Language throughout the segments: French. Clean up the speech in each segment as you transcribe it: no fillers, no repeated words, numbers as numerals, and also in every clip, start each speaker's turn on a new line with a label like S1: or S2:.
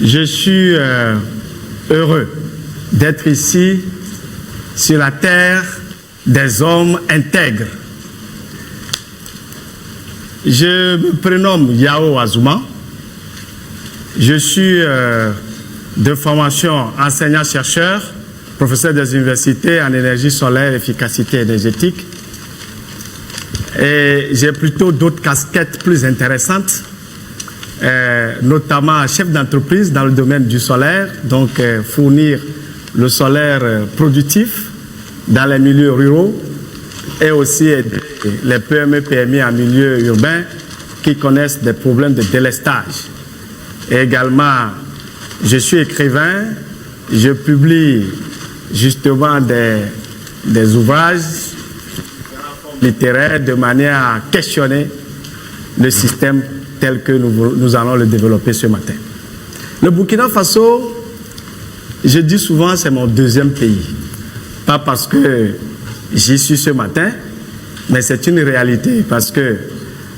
S1: Je suis heureux d'être ici sur la terre des hommes intègres. Je me prénomme Yao Azuma. Je suis de formation enseignant-chercheur, professeur des universités en énergie solaire et efficacité énergétique. Et j'ai plutôt d'autres casquettes plus intéressantes, notamment chef d'entreprise dans le domaine du solaire, donc fournir le solaire productif dans les milieux ruraux et aussi aider les PME, PMI en milieu urbain qui connaissent des problèmes de délestage. Et également, je suis écrivain, je publie justement des ouvrages littéraires de manière à questionner le système tel que nous allons le développer ce matin. Le Burkina Faso, je dis souvent, c'est mon deuxième pays. Pas parce que j'y suis ce matin, mais c'est une réalité. Parce que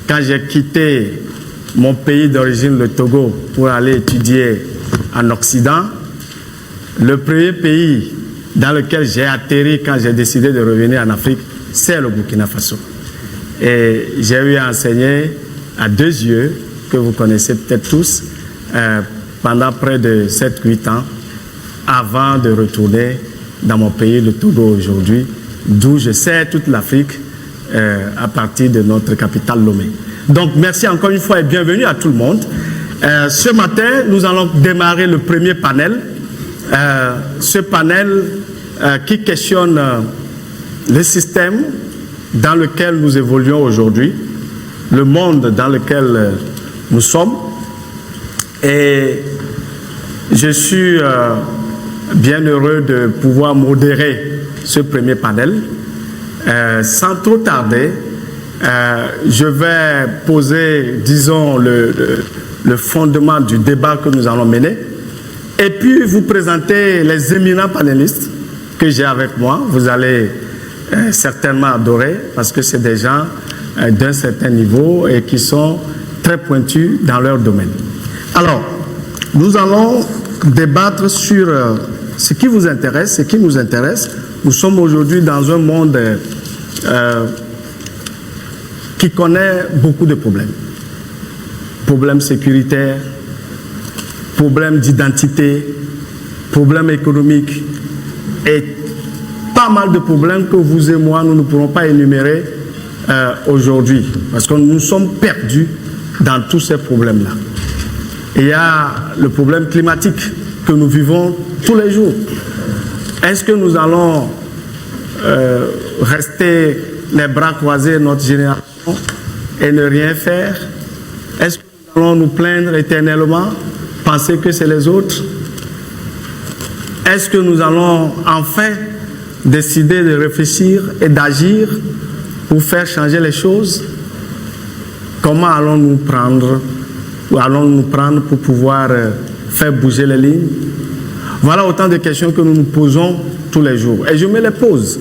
S1: quand j'ai quitté mon pays d'origine, le Togo, pour aller étudier en Occident, le premier pays dans lequel j'ai atterri quand j'ai décidé de revenir en Afrique, c'est le Burkina Faso. Et j'ai eu à enseigner à 2 yeux, que vous connaissez peut-être tous, pendant près de 7-8 ans, avant de retourner dans mon pays, le Togo aujourd'hui, d'où je sais toute l'Afrique à partir de notre capitale Lomé. Donc merci encore une fois et bienvenue à tout le monde. Ce matin, nous allons démarrer le premier panel. Ce panel qui questionne le système dans lequel nous évoluons aujourd'hui, le monde dans lequel nous sommes. Et je suis bien heureux de pouvoir modérer ce premier panel. Sans trop tarder, je vais poser, disons, le fondement du débat que nous allons mener et puis vous présenter les éminents panélistes que j'ai avec moi. Vous allez certainement adorer parce que c'est des gens d'un certain niveau et qui sont très pointus dans leur domaine. Alors, nous allons débattre sur ce qui vous intéresse, ce qui nous intéresse. Nous sommes aujourd'hui dans un monde qui connaît beaucoup de problèmes. Problèmes sécuritaires, problèmes d'identité, problèmes économiques et pas mal de problèmes que vous et moi, nous ne pourrons pas énumérer aujourd'hui parce que nous sommes perdus dans tous ces problèmes-là. Il y a le problème climatique que nous vivons tous les jours. Est-ce que nous allons rester les bras croisés, notre génération, et ne rien faire? Est-ce que nous allons nous plaindre éternellement, penser que c'est les autres? Est-ce que nous allons enfin décider de réfléchir et d'agir pour faire changer les choses? Comment allons-nous prendre pour pouvoir faire bouger les lignes? Voilà autant de questions que nous nous posons tous les jours. Et je me les pose.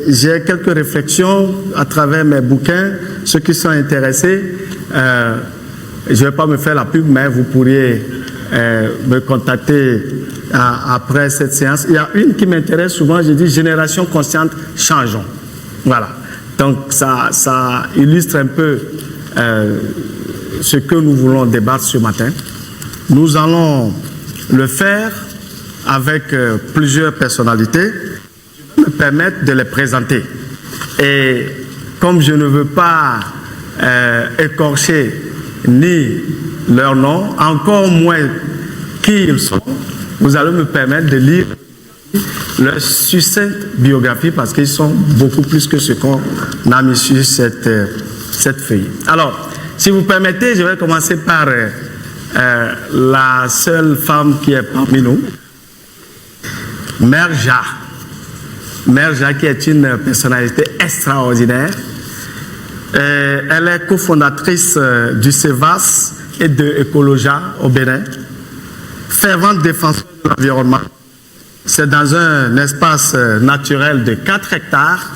S1: J'ai quelques réflexions à travers mes bouquins. Ceux qui sont intéressés, je ne vais pas me faire la pub, mais vous pourriez me contacter après cette séance. Il y a une qui m'intéresse souvent, je dis « Génération consciente, changeons ». Voilà. Donc ça illustre un peu ce que nous voulons débattre ce matin. Nous allons le faire avec plusieurs personnalités. Je vais me permettre de les présenter. Et comme je ne veux pas écorcher ni leur nom, encore moins qui ils sont, vous allez me permettre de lire leur succincte biographie parce qu'ils sont beaucoup plus que ce qu'on a mis sur cette feuille. Alors, si vous permettez, je vais commencer par la seule femme qui est parmi nous, Mère Ja. Mère Ja qui est une personnalité extraordinaire. Elle est cofondatrice du CEVAS et de Ecologia au Bénin, fervente défenseur de l'environnement. C'est dans un espace naturel de 4 hectares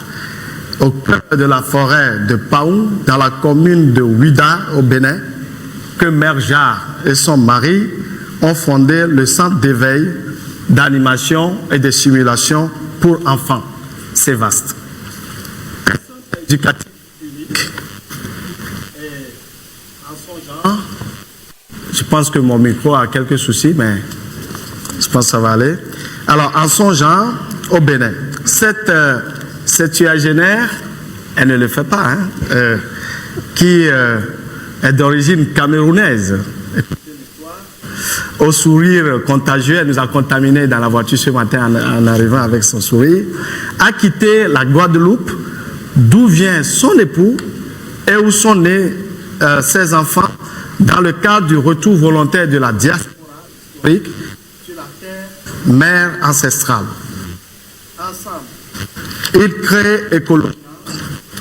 S1: au cœur de la forêt de Paou, dans la commune de Ouida au Bénin, que Mère Ja et son mari ont fondé le centre d'éveil, d'animation et de simulation pour enfants. C'est vaste. Un centre éducatif unique et en son genre. Je pense que mon micro a quelques soucis, mais je pense que ça va aller. Alors, en son genre, au Bénin, cette UAGNR, elle ne le fait pas, hein, qui est d'origine camerounaise. Au sourire contagieux, elle nous a contaminés dans la voiture ce matin en arrivant avec son sourire, a quitté la Guadeloupe, d'où vient son époux et où sont nés ses enfants, dans le cadre du retour volontaire de la diaspora historique sur la terre mère ancestrale. Ensemble, ils créent écologiquement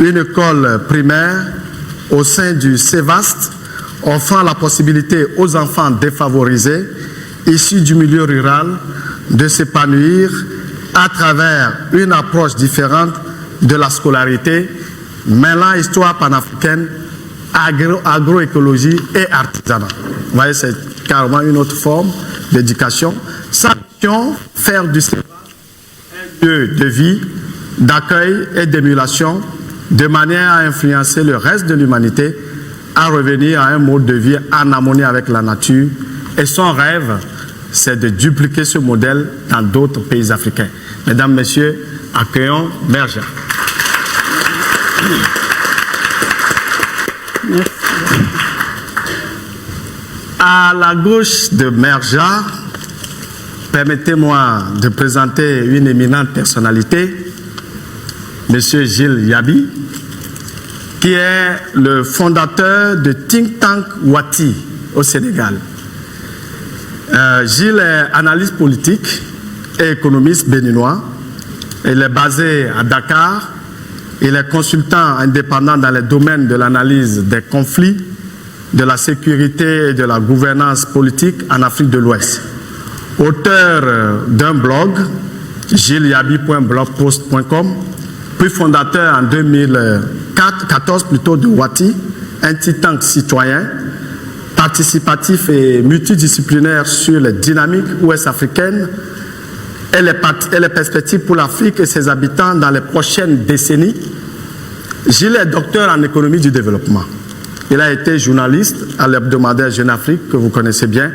S1: une école primaire au sein du CEVAST, offrant la possibilité aux enfants défavorisés, issus du milieu rural, de s'épanouir à travers une approche différente de la scolarité, mêlant histoire panafricaine, agroécologie et artisanat. Vous voyez, c'est carrément une autre forme d'éducation. Sa mission, faire du CEVAST un lieu de vie, d'accueil et d'émulation, de manière à influencer le reste de l'humanité à revenir à un mode de vie en harmonie avec la nature. Et son rêve, c'est de dupliquer ce modèle dans d'autres pays africains. Mesdames, Messieurs, accueillons Merja.
S2: Merci.
S1: À la gauche de Merja, permettez-moi de présenter une éminente personnalité, M. Gilles Yabi, qui est le fondateur de Think Tank Wati au Sénégal. Gilles est analyste politique et économiste béninois. Il est basé à Dakar. Il est consultant indépendant dans les domaines de l'analyse des conflits, de la sécurité et de la gouvernance politique en Afrique de l'Ouest. Auteur d'un blog, gillesyabi.blogpost.com, puis fondateur en 2014 de Wati, un think tank citoyen, participatif et multidisciplinaire sur les dynamiques ouest-africaines et les perspectives pour l'Afrique et ses habitants dans les prochaines décennies. Gilles est docteur en économie du développement. Il a été journaliste à l'hebdomadaire Jeune Afrique, que vous connaissez bien,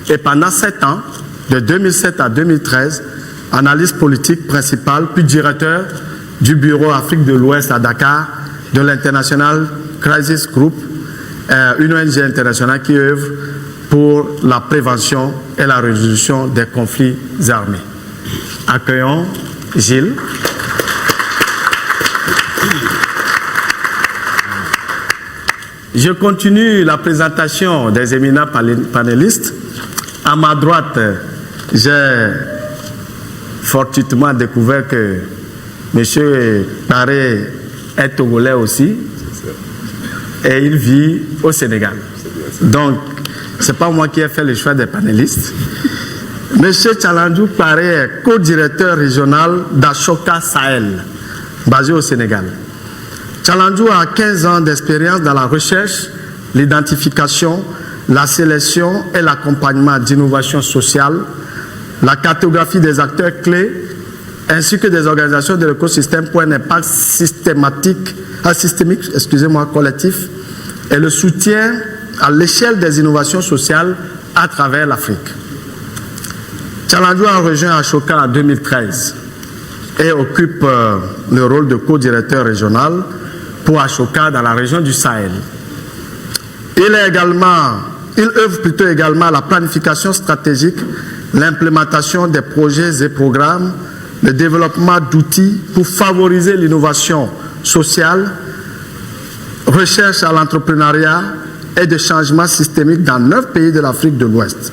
S1: et pendant 7 ans, de 2007 à 2013, analyste politique principal, puis directeur du bureau Afrique de l'Ouest à Dakar, de l'International Crisis Group, une ONG internationale qui œuvre pour la prévention et la résolution des conflits armés. Accueillons Gilles. Je continue la présentation des éminents panélistes. À ma droite, j'ai fortuitement découvert que M. Paré est togolais aussi et il vit au Sénégal. Donc, ce n'est pas moi qui ai fait le choix des panélistes. M. Tchalandou Paré est co-directeur régional d'Ashoka Sahel, basé au Sénégal. Tchalandou a 15 ans d'expérience dans la recherche, l'identification, la sélection et l'accompagnement d'innovation sociale, la cartographie des acteurs clés, ainsi que des organisations de l'écosystème pour un impact systémique, collectif, et le soutien à l'échelle des innovations sociales à travers l'Afrique. Tchalandou a rejoint Ashoka en 2013 et occupe le rôle de co-directeur régional pour Ashoka dans la région du Sahel. Il œuvre également à la planification stratégique, l'implémentation des projets et programmes, le développement d'outils pour favoriser l'innovation sociale, recherche à l'entrepreneuriat et de changements systémiques dans 9 pays de l'Afrique de l'Ouest.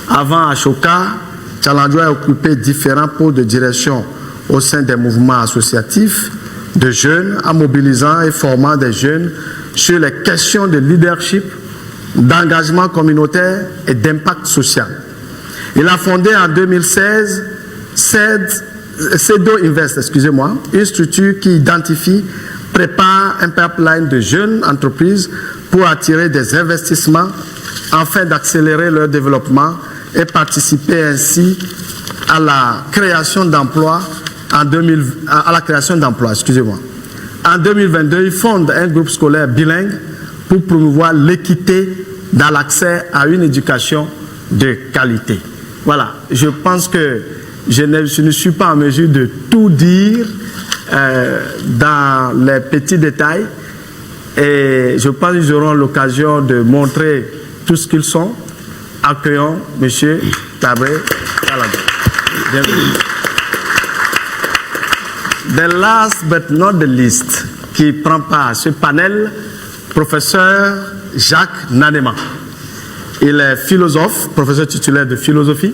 S1: Avant Ashoka, Tchalandou a occupé différents pôles de direction au sein des mouvements associatifs de jeunes, en mobilisant et formant des jeunes sur les questions de leadership, d'engagement communautaire et d'impact social. Il a fondé en 2016 CEDO Invest, une structure qui identifie, prépare un pipeline de jeunes entreprises pour attirer des investissements afin d'accélérer leur développement et participer ainsi à la création d'emplois en 2022, il fonde un groupe scolaire bilingue pour promouvoir l'équité dans l'accès à une éducation de qualité. Voilà, je pense que je ne suis pas en mesure de tout dire dans les petits détails et je pense qu'ils auront l'occasion de montrer tout ce qu'ils sont. Accueillons M. Tabré Taladou. Bienvenue. The last but not the least, qui prend part à ce panel, professeur Jacques Nanema. Il est philosophe, professeur titulaire de philosophie,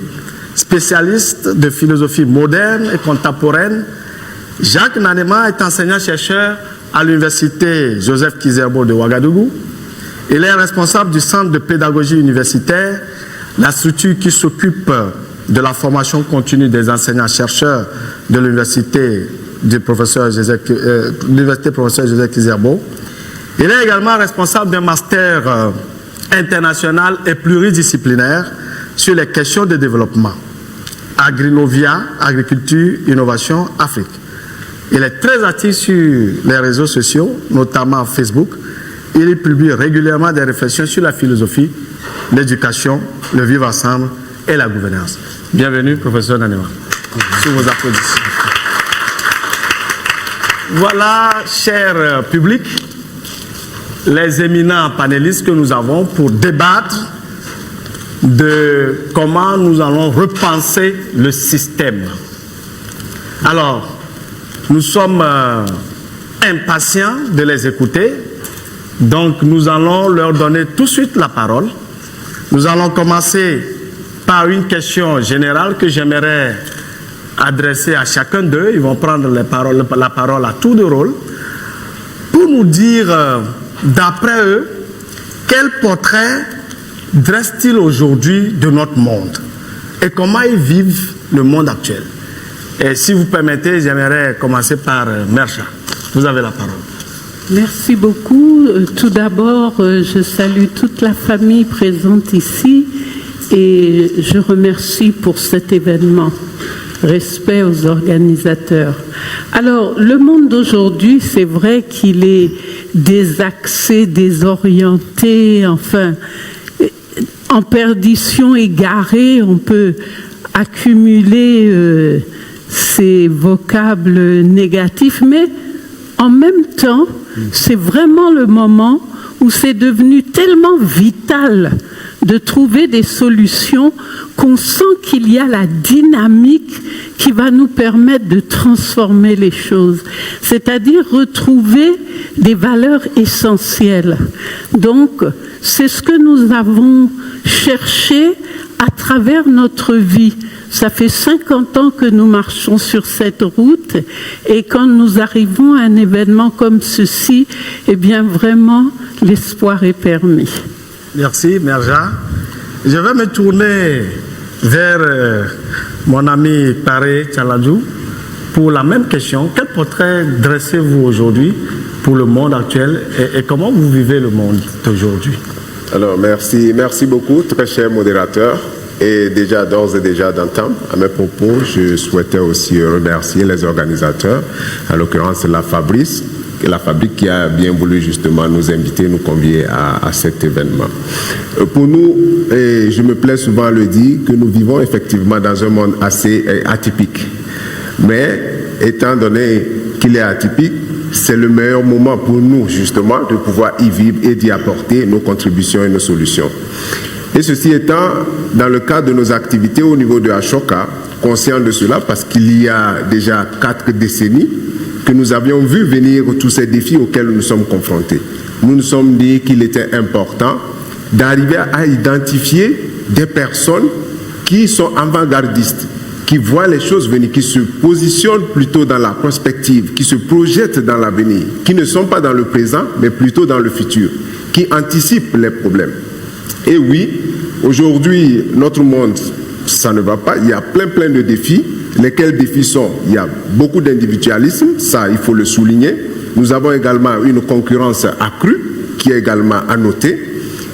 S1: spécialiste de philosophie moderne et contemporaine. Jacques Nanema est enseignant-chercheur à l'université Joseph Kizerbo de Ouagadougou. Il est responsable du Centre de pédagogie universitaire, la structure qui s'occupe de la formation continue des enseignants-chercheurs de l'université professeur Joseph Kizerbo. Il est également responsable d'un master international et pluridisciplinaire sur les questions de développement. Agrinovia, Agriculture, Innovation, Afrique. Il est très actif sur les réseaux sociaux, notamment Facebook. Il publie régulièrement des réflexions sur la philosophie, l'éducation, le vivre ensemble et la gouvernance. Bienvenue, professeur Nanema. Sous vos applaudissements. Voilà, cher public, les éminents panélistes que nous avons pour débattre de comment nous allons repenser le système. Alors, nous sommes impatients de les écouter, donc nous allons leur donner tout de suite la parole. Nous allons commencer par une question générale que j'aimerais adresser à chacun d'eux. Ils vont prendre la parole à tour de rôle pour nous dire, d'après eux, quel portrait dressent-ils aujourd'hui de notre monde et comment ils vivent le monde actuel. Et si vous permettez, j'aimerais commencer par Mercha. Vous avez la parole.
S2: Merci beaucoup. Tout d'abord, je salue toute la famille présente ici et je remercie pour cet événement. Respect aux organisateurs. Alors, le monde d'aujourd'hui, c'est vrai qu'il est désaxé, désorienté, enfin, en perdition, égaré. On peut accumuler ces vocables négatifs, mais en même temps, c'est vraiment le moment où c'est devenu tellement vital de trouver des solutions qu'on sent qu'il y a la dynamique qui va nous permettre de transformer les choses, c'est-à-dire retrouver des valeurs essentielles. Donc, c'est ce que nous avons cherché à travers notre vie. Ça fait 50 ans que nous marchons sur cette route et quand nous arrivons à un événement comme ceci, eh bien vraiment, l'espoir est permis.
S1: Merci, Merja. Je vais me tourner vers mon ami Paré Taladou pour la même question. Quel portrait dressez-vous aujourd'hui pour le monde actuel et comment vous vivez le monde d'aujourd'hui?
S3: Alors, merci beaucoup, très cher modérateur. Et déjà, d'ores et déjà d'entendre à mes propos, je souhaitais aussi remercier les organisateurs, en l'occurrence la Fabrice, qui a bien voulu justement nous inviter, nous convier à cet événement. Pour nous, et je me plais souvent à le dire, que nous vivons effectivement dans un monde assez atypique. Mais étant donné qu'il est atypique, c'est le meilleur moment pour nous justement de pouvoir y vivre et d'y apporter nos contributions et nos solutions. Et ceci étant, dans le cadre de nos activités au niveau de Ashoka, conscient de cela parce qu'il y a déjà 4 décennies que nous avions vu venir tous ces défis auxquels nous sommes confrontés. Nous nous sommes dit qu'il était important d'arriver à identifier des personnes qui sont avant-gardistes, qui voient les choses venir, qui se positionnent plutôt dans la prospective, qui se projettent dans l'avenir, qui ne sont pas dans le présent, mais plutôt dans le futur, qui anticipent les problèmes. Et oui, aujourd'hui, notre monde, ça ne va pas. Il y a plein de défis. Lesquels défis sont? Il y a beaucoup d'individualisme, ça il faut le souligner. Nous avons également une concurrence accrue qui est également à noter.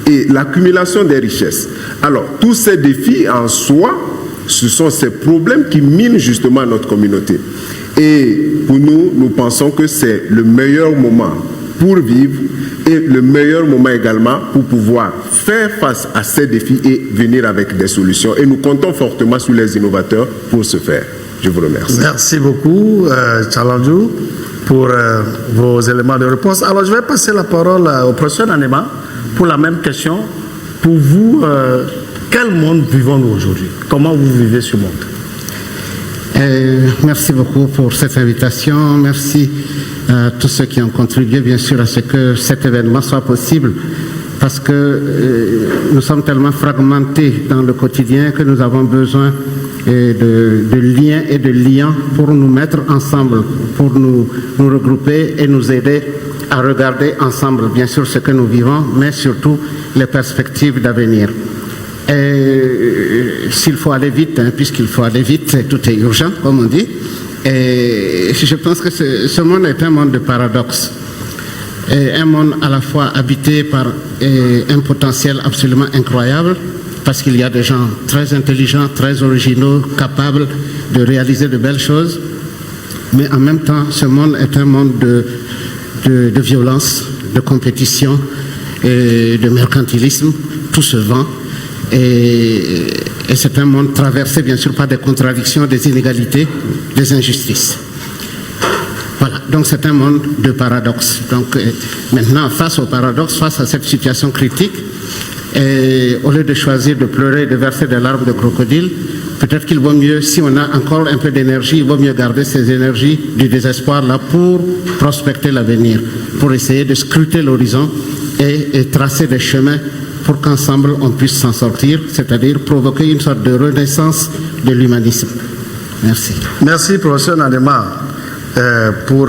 S3: et l'accumulation des richesses. Alors, tous ces défis en soi, ce sont ces problèmes qui minent justement notre communauté. Et pour nous, nous pensons que c'est le meilleur moment pour vivre et le meilleur moment également pour pouvoir faire face à ces défis et venir avec des solutions. Et nous comptons fortement sur les innovateurs pour ce faire. Je vous remercie.
S1: Merci beaucoup, Tchalandjou, pour vos éléments de réponse. Alors, je vais passer la parole au professeur Nanema pour la même question. Pour vous, quel monde vivons-nous aujourd'hui? Comment vous vivez ce monde?
S4: Merci beaucoup pour cette invitation. Merci à tous ceux qui ont contribué, bien sûr, à ce que cet événement soit possible, parce que nous sommes tellement fragmentés dans le quotidien que nous avons besoin de liens et de liens pour nous mettre ensemble, pour nous regrouper et nous aider à regarder ensemble, bien sûr, ce que nous vivons, mais surtout les perspectives d'avenir. Et s'il faut aller vite, puisqu'il faut aller vite, tout est urgent, comme on dit. Et je pense que ce monde est un monde de paradoxes. Et un monde à la fois habité par un potentiel absolument incroyable, parce qu'il y a des gens très intelligents, très originaux, capables de réaliser de belles choses. Mais en même temps, ce monde est un monde de violence, de compétition et de mercantilisme. Tout se vend. Et c'est un monde traversé, bien sûr, par des contradictions, des inégalités, des injustices. Voilà, donc c'est un monde de paradoxes. Donc maintenant, face au paradoxe, face à cette situation critique, et au lieu de choisir de pleurer et de verser des larmes de crocodile, peut-être qu'il vaut mieux, si on a encore un peu d'énergie, il vaut mieux garder ces énergies du désespoir là pour prospecter l'avenir, pour essayer de scruter l'horizon et tracer des chemins pour qu'ensemble on puisse s'en sortir, c'est-à-dire provoquer une sorte de renaissance de l'humanisme. Merci.
S1: Merci, professeur Nanema, pour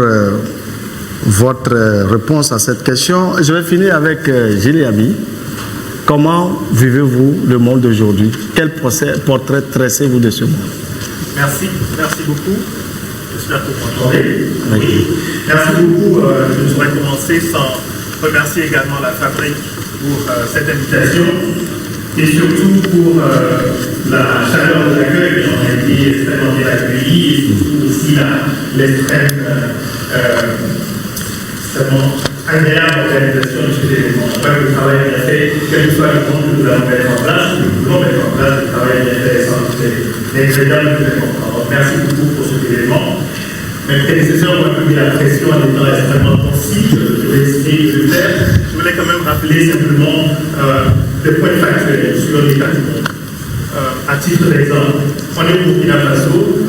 S1: votre réponse à cette question. Je vais finir avec Gilles Yabi. Comment vivez-vous le monde d'aujourd'hui? Quel portrait tracez-vous de ce monde?
S5: Merci beaucoup. J'espère que vous m'entendez. Oui. Merci beaucoup. Je ne saurais commencer sans remercier également la Fabrique pour cette invitation et surtout pour la chaleur de l'accueil. On a été extrêmement bien accueillis et surtout aussi l'extrême agréable organisation de cet événement. Je crois que le travail bien fait, quel que soit le monde que nous allons mettre en place, nous voulons mettre en place le travail bien intéressant, l'ingrédient le plus important. Donc merci beaucoup pour cet événement. Mes prédécesseurs ont un peu mis la pression en étant extrêmement concis, je vais essayer de le faire. Je voulais quand même rappeler simplement des points factuels sur l'état du monde. À titre d'exemple, on est au Burkina Faso,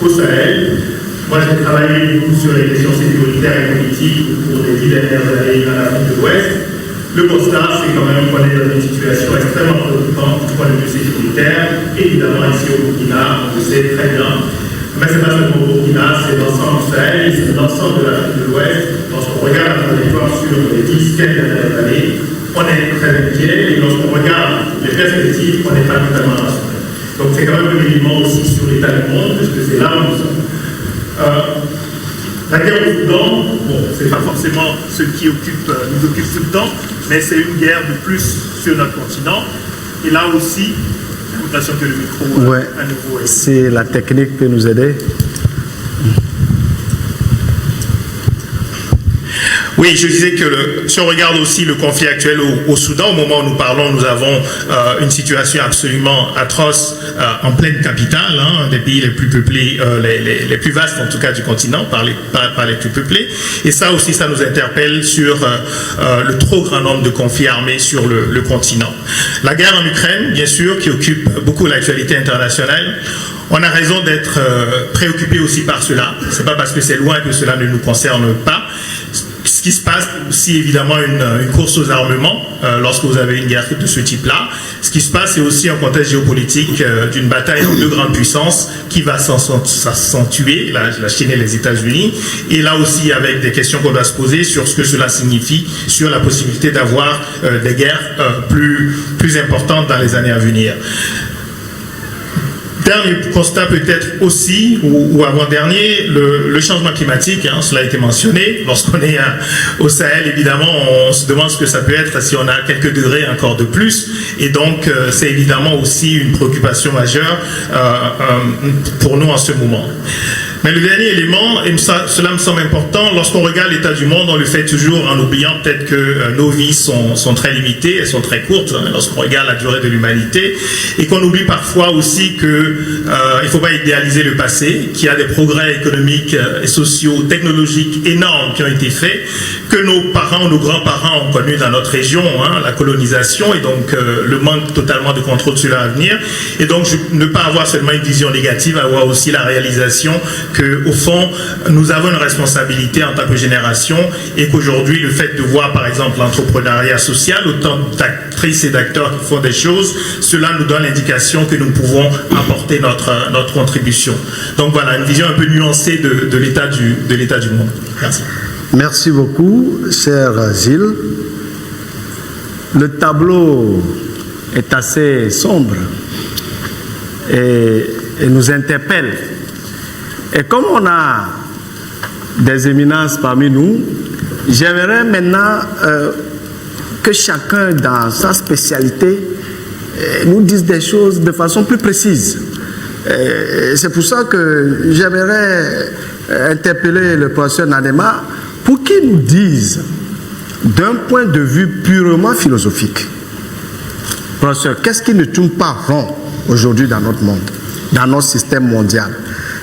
S5: au Sahel. Moi, j'ai travaillé beaucoup sur les questions sécuritaires et politiques pour les 10 dernières années en Afrique de l'Ouest. Le constat, c'est quand même qu'on est dans une situation extrêmement préoccupante du point de vue sécuritaire. Évidemment, ici au Burkina, on le sait très bien. Mais ce n'est pas seulement au Burkina, c'est l'ensemble du Sahel, c'est l'ensemble de l'Afrique de l'Ouest. Lorsqu'on regarde la trajectoire sur les 10-15 dernières années, on est très inquiet. Et lorsqu'on regarde les perspectives, on n'est pas totalement rassuré. Donc c'est quand même un élément aussi sur l'état du monde, parce que c'est là où nous sommes. La guerre au Soudan, bon, c'est pas forcément ce qui nous occupe tout le temps, mais c'est une guerre de plus sur notre continent. Et là aussi, j'ai l'impression que le micro à nouveau est...
S1: C'est la technique peut nous aider.
S5: Oui, je disais que si on regarde aussi le conflit actuel au Soudan, au moment où nous parlons, nous avons une situation absolument atroce en pleine capitale, un des pays les plus peuplés, les plus vastes en tout cas du continent, par les plus peuplés. Et ça aussi, ça nous interpelle sur le trop grand nombre de conflits armés sur le continent. La guerre en Ukraine, bien sûr, qui occupe beaucoup l'actualité internationale. On a raison d'être préoccupé aussi par cela. C'est pas parce que c'est loin que cela ne nous concerne pas. Ce qui se passe, aussi évidemment une course aux armements lorsque vous avez une guerre de ce type-là. Ce qui se passe, c'est aussi un contexte géopolitique d'une bataille entre deux grandes puissances qui va s'accentuer, la Chine et les États-Unis. Et là aussi, avec des questions qu'on doit se poser sur ce que cela signifie, sur la possibilité d'avoir des guerres plus importantes dans les années à venir. Dernier constat peut-être aussi, ou avant-dernier, le changement climatique, hein, cela a été mentionné. Lorsqu'on est au Sahel, évidemment, on se demande ce que ça peut être si on a quelques degrés encore de plus. Et donc, c'est évidemment aussi une préoccupation majeure pour nous en ce moment. Mais le dernier élément, et cela me semble important, lorsqu'on regarde l'état du monde, on le fait toujours en oubliant peut-être que nos vies sont très limitées, elles sont très courtes, hein, lorsqu'on regarde la durée de l'humanité, et qu'on oublie parfois aussi qu'il ne faut pas idéaliser le passé, qu'il y a des progrès économiques et sociaux, technologiques énormes qui ont été faits, que nos parents ou nos grands-parents ont connu dans notre région, hein, la colonisation, et donc le manque totalement de contrôle sur l'avenir, et donc ne pas avoir seulement une vision négative, avoir aussi la réalisation qu'au fond, nous avons une responsabilité en tant que génération et qu'aujourd'hui, le fait de voir, par exemple, l'entrepreneuriat social, autant d'actrices et d'acteurs qui font des choses, cela nous donne l'indication que nous pouvons apporter notre contribution. Donc voilà, une vision un peu nuancée de l'état du monde. Merci.
S1: Merci beaucoup, cher Gilles. Le tableau est assez sombre et nous interpelle. Et comme on a des éminences parmi nous, j'aimerais maintenant que chacun dans sa spécialité nous dise des choses de façon plus précise. C'est pour ça que j'aimerais interpeller le professeur Nadema pour qu'il nous dise, d'un point de vue purement philosophique, professeur, qu'est-ce qui ne tourne pas rond aujourd'hui dans notre monde, dans notre système mondial?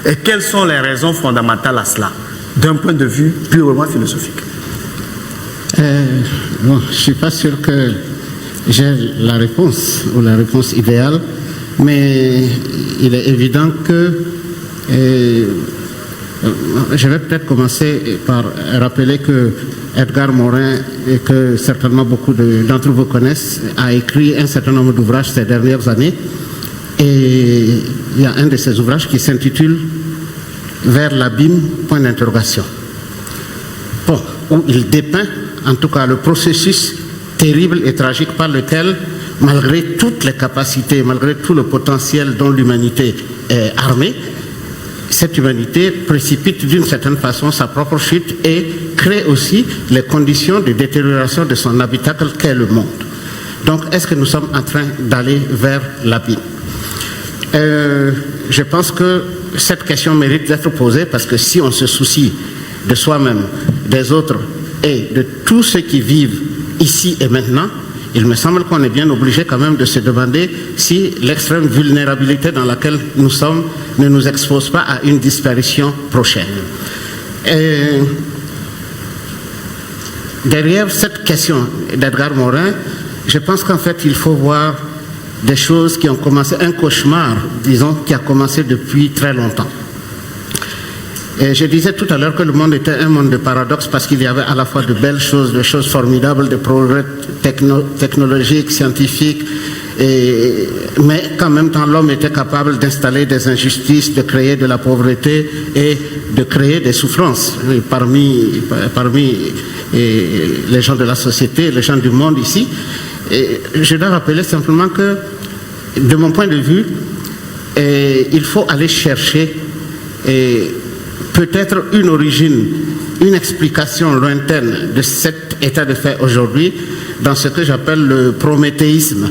S1: Et quelles sont les raisons fondamentales à cela, d'un point de vue purement philosophique?
S4: Bon, je ne suis pas sûr que j'ai la réponse, ou la réponse idéale, mais il est évident que je vais peut-être commencer par rappeler que Edgar Morin, et que certainement beaucoup d'entre vous connaissent, a écrit un certain nombre d'ouvrages ces dernières années. Et il y a un de ces ouvrages qui s'intitule « Vers l'abîme, point d'interrogation ». Bon, où il dépeint en tout cas le processus terrible et tragique par lequel, malgré toutes les capacités, malgré tout le potentiel dont l'humanité est armée, cette humanité précipite d'une certaine façon sa propre chute et crée aussi les conditions de détérioration de son habitacle qu'est le monde. Donc, est-ce que nous sommes en train d'aller vers l'abîme ? Je pense que cette question mérite d'être posée parce que si on se soucie de soi-même, des autres et de tous ceux qui vivent ici et maintenant, il me semble qu'on est bien obligé quand même de se demander si l'extrême vulnérabilité dans laquelle nous sommes ne nous expose pas à une disparition prochaine. Et derrière cette question d'Edgar Morin, je pense qu'en fait il faut voir des choses qui ont commencé, un cauchemar, disons, qui a commencé depuis très longtemps. Et je disais tout à l'heure que le monde était un monde de paradoxes parce qu'il y avait à la fois de belles choses, de choses formidables, de progrès technologiques, scientifiques, mais qu'en même temps l'homme était capable d'installer des injustices, de créer de la pauvreté et de créer des souffrances parmi les gens de la société, les gens du monde ici. Et je dois rappeler simplement que, de mon point de vue, il faut aller chercher peut-être une origine, une explication lointaine de cet état de fait aujourd'hui dans ce que j'appelle le prométhéisme.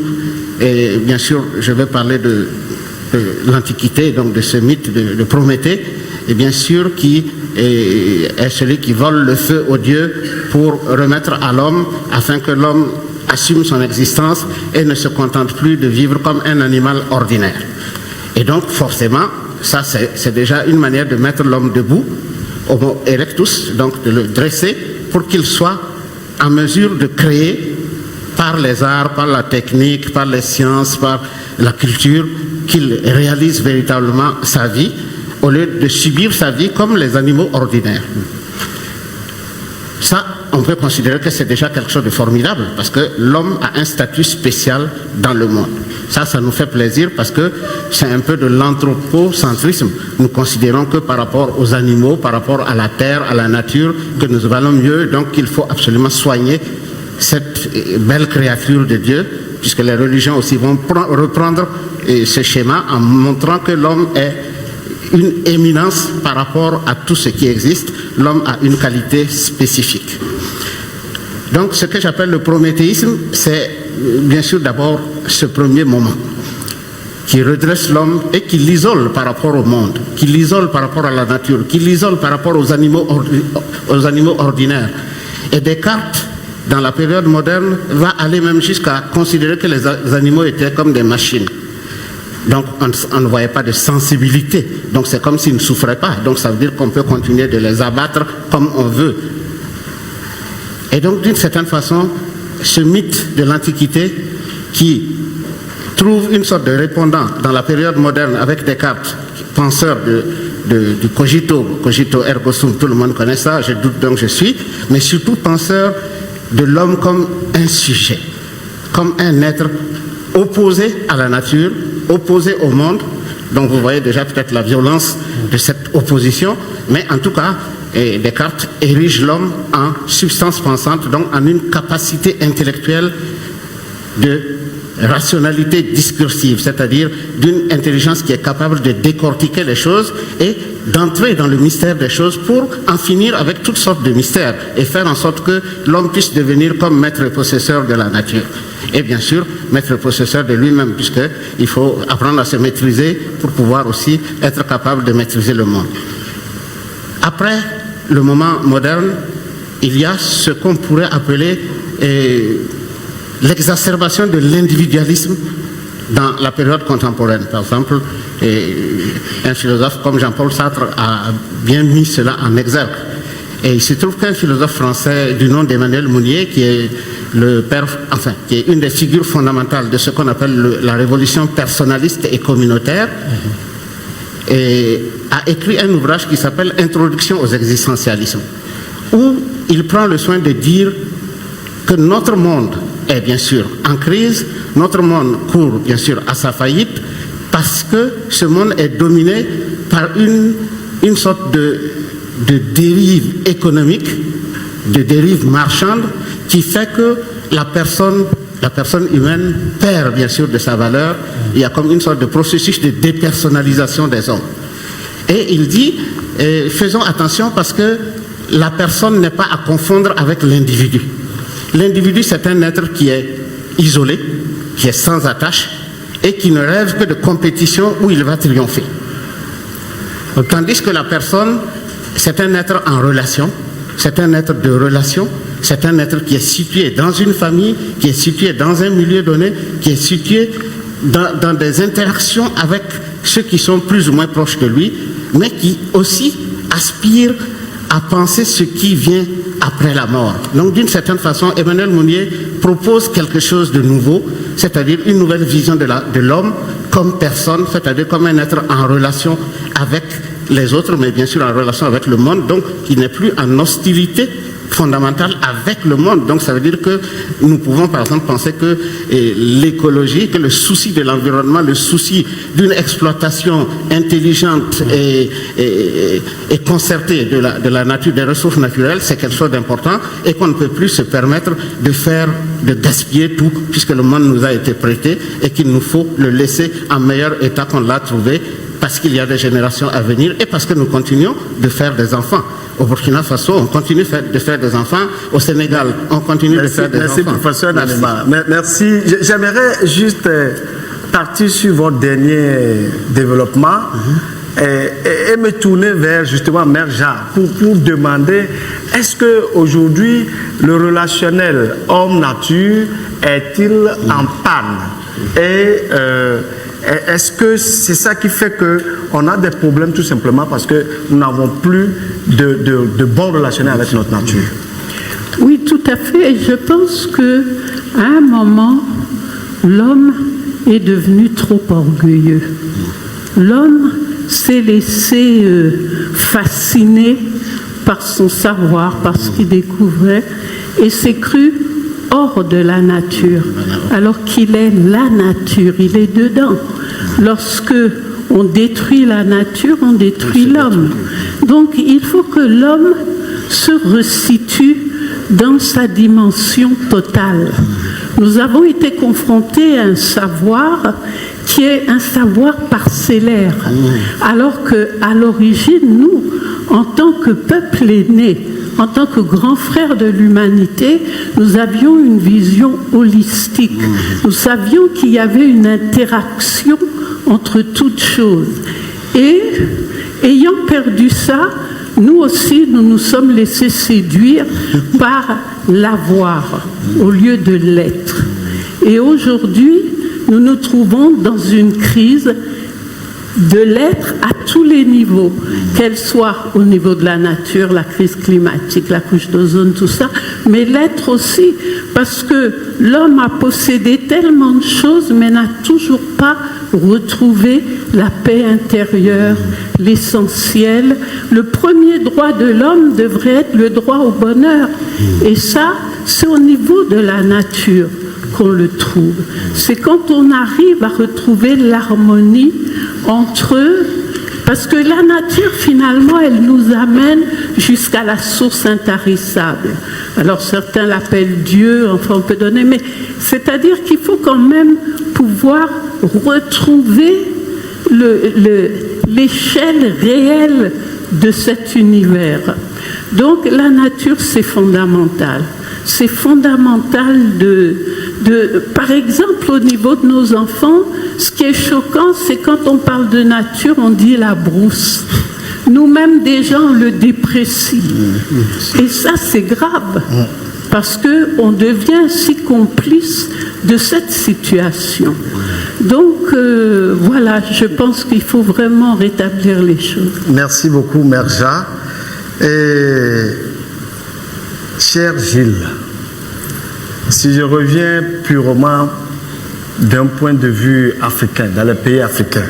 S4: Et bien sûr, je vais parler de l'Antiquité, donc de ce mythe de Prométhée, et bien sûr qui est celui qui vole le feu aux dieux pour remettre à l'homme, afin que l'homme assume son existence et ne se contente plus de vivre comme un animal ordinaire. Et donc, forcément, ça c'est déjà une manière de mettre l'homme debout, homo erectus, donc de le dresser pour qu'il soit en mesure de créer par les arts, par la technique, par les sciences, par la culture, qu'il réalise véritablement sa vie au lieu de subir sa vie comme les animaux ordinaires. Ça, on peut considérer que c'est déjà quelque chose de formidable parce que l'homme a un statut spécial dans le monde. Ça nous fait plaisir parce que c'est un peu de l'anthropocentrisme. Nous considérons que par rapport aux animaux, par rapport à la terre, à la nature, que nous valons mieux, donc il faut absolument soigner cette belle créature de Dieu, puisque les religions aussi vont reprendre ce schéma en montrant que l'homme est une éminence par rapport à tout ce qui existe. L'homme a une qualité spécifique. Donc ce que j'appelle le prométhéisme, c'est bien sûr d'abord ce premier moment qui redresse l'homme et qui l'isole par rapport au monde, qui l'isole par rapport à la nature, qui l'isole par rapport aux animaux ordinaires. Et Descartes, dans la période moderne, va aller même jusqu'à considérer que les animaux étaient comme des machines. Donc on ne voyait pas de sensibilité. Donc c'est comme s'ils ne souffraient pas. Donc ça veut dire qu'on peut continuer de les abattre comme on veut. Et donc d'une certaine façon, ce mythe de l'Antiquité qui trouve une sorte de répondant dans la période moderne avec Descartes, penseur du cogito ergo sum, tout le monde connaît ça, je doute donc je suis, mais surtout penseur de l'homme comme un sujet, comme un être opposé à la nature, opposé au monde. Donc vous voyez déjà peut-être la violence de cette opposition, mais en tout cas, Descartes érige l'homme en substance pensante, donc en une capacité intellectuelle de rationalité discursive, c'est-à-dire d'une intelligence qui est capable de décortiquer les choses et d'entrer dans le mystère des choses pour en finir avec toutes sortes de mystères et faire en sorte que l'homme puisse devenir comme maître et possesseur de la nature. Et bien sûr, maître et possesseur de lui-même, puisqu'il faut apprendre à se maîtriser pour pouvoir aussi être capable de maîtriser le monde. Après le moment moderne, il y a ce qu'on pourrait appeler l'exacerbation de l'individualisme dans la période contemporaine. Par exemple, un philosophe comme Jean-Paul Sartre a bien mis cela en exergue. Et il se trouve qu'un philosophe français du nom d'Emmanuel Mounier, qui est le père, enfin, qui est une des figures fondamentales de ce qu'on appelle la révolution personnaliste et communautaire, a écrit un ouvrage qui s'appelle Introduction aux existentialismes, où il prend le soin de dire que notre monde est bien sûr en crise, notre monde court bien sûr à sa faillite, parce que ce monde est dominé par une sorte de dérive économique, de dérive marchande, qui fait que la personne humaine perd bien sûr de sa valeur. Il y a comme une sorte de processus de dépersonnalisation des hommes. Et il dit, faisons attention parce que la personne n'est pas à confondre avec l'individu. L'individu, c'est un être qui est isolé, qui est sans attache et qui ne rêve que de compétition où il va triompher. Tandis que la personne, c'est un être en relation, c'est un être de relation, c'est un être qui est situé dans une famille, qui est situé dans un milieu donné, qui est situé dans des interactions avec ceux qui sont plus ou moins proches de lui, mais qui aussi aspire à penser ce qui vient après la mort. Donc d'une certaine façon, Emmanuel Mounier propose quelque chose de nouveau, c'est-à-dire une nouvelle vision de l'homme comme personne, c'est-à-dire comme un être en relation avec les autres, mais bien sûr en relation avec le monde, donc qui n'est plus en hostilité fondamentale avec le monde. Donc ça veut dire que nous pouvons par exemple penser que l'écologie, que le souci de l'environnement, le souci d'une exploitation intelligente et concertée de la nature, des ressources naturelles, c'est quelque chose d'important et qu'on ne peut plus se permettre de gaspiller tout puisque le monde nous a été prêté et qu'il nous faut le laisser en meilleur état qu'on l'a trouvé parce qu'il y a des générations à venir et parce que nous continuons de faire des enfants. Au Burkina Faso, on continue de faire des enfants. Au Sénégal, on continue de faire des enfants.
S1: Merci, professeur Nanema. Merci. J'aimerais juste partir sur votre dernier développement et me tourner vers justement Mère Jacques pour demander est-ce qu'aujourd'hui le relationnel homme-nature est-il en panne et est-ce que c'est ça qui fait qu'on a des problèmes tout simplement parce que nous n'avons plus de bons relationnels avec notre nature?
S2: Oui, tout à fait. Et je pense qu'à un moment, l'homme est devenu trop orgueilleux. L'homme s'est laissé fasciner par son savoir, par ce qu'il découvrait, et s'est cru hors de la nature, alors qu'il est la nature, il est dedans. Lorsque on détruit la nature, on détruit l'homme. Donc il faut que l'homme se resitue dans sa dimension totale. Nous avons été confrontés à un savoir qui est un savoir parcellaire. Alors qu'à l'origine, nous, en tant que peuple aîné, en tant que grand frère de l'humanité, nous avions une vision holistique. Nous savions qu'il y avait une interaction entre toutes choses. Et ayant perdu ça, nous aussi, nous nous sommes laissés séduire par l'avoir au lieu de l'être. Et aujourd'hui, nous nous trouvons dans une crise de l'être à tous les niveaux, qu'elle soit au niveau de la nature, la crise climatique, la couche d'ozone, tout ça, mais l'être aussi, parce que l'homme a possédé tellement de choses, mais n'a toujours pas retrouvé la paix intérieure, l'essentiel. Le premier droit de l'homme devrait être le droit au bonheur. Et ça, c'est au niveau de la nature qu'on le trouve. C'est quand on arrive à retrouver l'harmonie entre eux, parce que la nature, finalement, elle nous amène jusqu'à la source intarissable. Alors certains l'appellent Dieu, enfin on peut donner, mais c'est-à-dire qu'il faut quand même pouvoir retrouver l'échelle réelle de cet univers. Donc la nature, c'est fondamental. C'est fondamental par exemple, au niveau de nos enfants, ce qui est choquant, c'est quand on parle de nature, on dit la brousse. Nous-mêmes, déjà, on le déprécie. Et ça, c'est grave, parce qu'on devient ainsi complice de cette situation. Donc, voilà, je pense qu'il faut vraiment rétablir les choses.
S1: Merci beaucoup, Merja. Et cher Gilles, si je reviens purement d'un point de vue africain, dans les pays africains,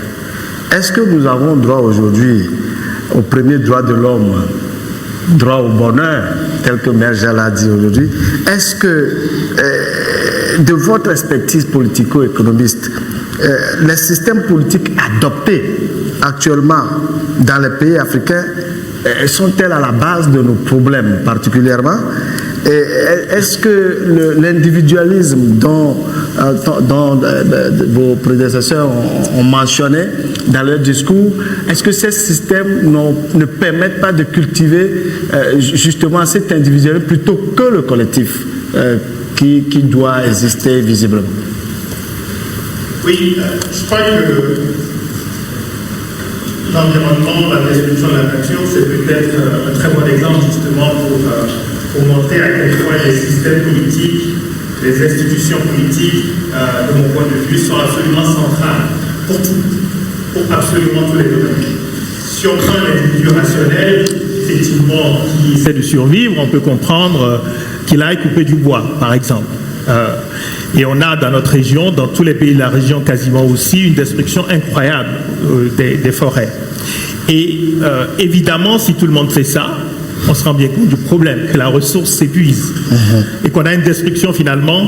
S1: est-ce que nous avons droit aujourd'hui au premier droit de l'homme, droit au bonheur, tel que Merja l'a dit aujourd'hui? Est-ce que, de votre expertise politico-économiste, les systèmes politiques adoptés actuellement dans les pays africains sont-elles à la base de nos problèmes particulièrement? Est-ce que l'individualisme dont vos prédécesseurs ont mentionné dans leur discours, est-ce que ces systèmes ne permettent pas de cultiver justement cet individualisme plutôt que le collectif qui doit exister visiblement?
S5: Oui, je crois que l'environnement, la destruction de la nature, c'est peut-être un très bon exemple justement pour montrer à quel point les systèmes politiques, les institutions politiques, de mon point de vue, sont absolument centrales pour tout, pour absolument tous les domaines. Si on prend l'individu rationnel, effectivement, qui essaie de survivre, on peut comprendre qu'il aille couper du bois, par exemple. Et on a dans notre région, dans tous les pays de la région quasiment aussi, une destruction incroyable des forêts. Et évidemment, si tout le monde fait ça, on se rend bien compte du problème, que la ressource s'épuise et qu'on a une destruction finalement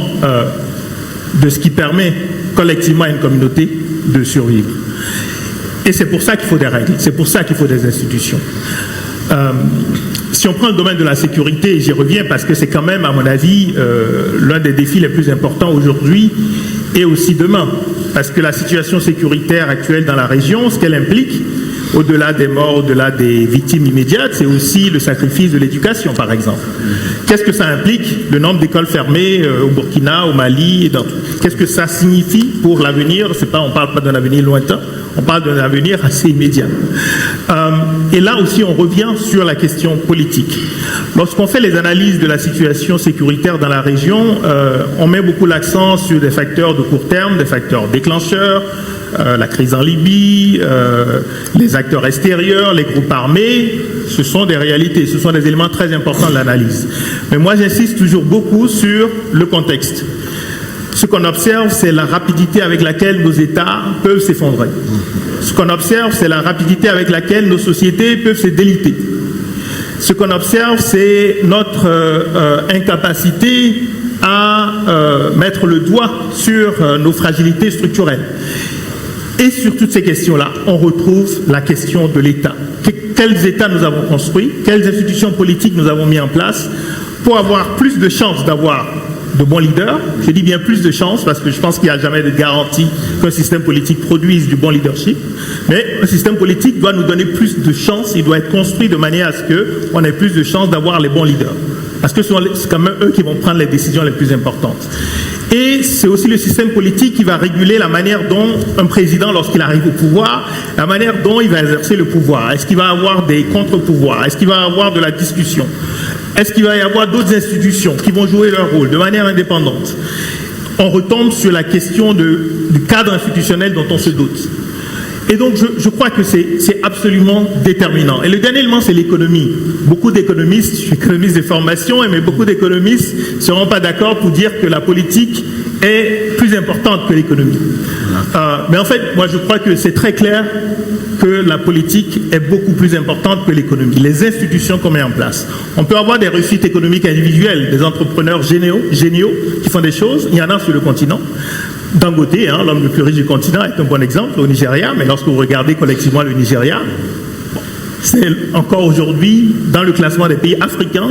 S5: de ce qui permet collectivement à une communauté de survivre. Et c'est pour ça qu'il faut des règles, c'est pour ça qu'il faut des institutions. Si on prend le domaine de la sécurité, j'y reviens parce que c'est quand même, à mon avis, l'un des défis les plus importants aujourd'hui et aussi demain. Parce que la situation sécuritaire actuelle dans la région, ce qu'elle implique, au-delà des morts, au-delà des victimes immédiates, c'est aussi le sacrifice de l'éducation, par exemple. Qu'est-ce que ça implique, le nombre d'écoles fermées au Burkina, au Mali, qu'est-ce que ça signifie pour l'avenir? On ne parle pas d'un avenir lointain, on parle d'un avenir assez immédiat. Et là aussi, on revient sur la question politique. Lorsqu'on fait les analyses de la situation sécuritaire dans la région, on met beaucoup l'accent sur des facteurs de court terme, des facteurs déclencheurs, la crise en Libye, les acteurs extérieurs, les groupes armés, ce sont des réalités, ce sont des éléments très importants de l'analyse. Mais moi, j'insiste toujours beaucoup sur le contexte. Ce qu'on observe, c'est la rapidité avec laquelle nos États peuvent s'effondrer. Ce qu'on observe, c'est la rapidité avec laquelle nos sociétés peuvent se déliter. Ce qu'on observe, c'est notre incapacité à mettre le doigt sur nos fragilités structurelles. Et sur toutes ces questions-là, on retrouve la question de l'État. Quels États nous avons construits, quelles institutions politiques nous avons mis en place pour avoir plus de chances d'avoir de bons leaders. Je dis bien plus de chances parce que je pense qu'il n'y a jamais de garantie qu'un système politique produise du bon leadership. Mais un système politique doit nous donner plus de chances, il doit être construit de manière à ce qu'on ait plus de chances d'avoir les bons leaders. Parce que c'est quand même eux qui vont prendre les décisions les plus importantes. Et c'est aussi le système politique qui va réguler la manière dont un président, lorsqu'il arrive au pouvoir, la manière dont il va exercer le pouvoir. Est-ce qu'il va avoir des contre-pouvoirs? Est-ce qu'il va avoir de la discussion? Est-ce qu'il va y avoir d'autres institutions qui vont jouer leur rôle de manière indépendante? On retombe sur la question du cadre institutionnel dont on se dote. Et donc, je crois que c'est absolument déterminant. Et le dernier élément, c'est l'économie. Beaucoup d'économistes, je suis économiste de formation, mais beaucoup d'économistes ne seront pas d'accord pour dire que la politique est plus importante que l'économie. Mais en fait, moi, je crois que c'est très clair que la politique est beaucoup plus importante que l'économie. Les institutions qu'on met en place. On peut avoir des réussites économiques individuelles, des entrepreneurs géniaux qui font des choses. Il y en a sur le continent. Dangote, l'homme le plus riche du continent, est un bon exemple au Nigeria, mais lorsque vous regardez collectivement le Nigeria, c'est encore aujourd'hui, dans le classement des pays africains,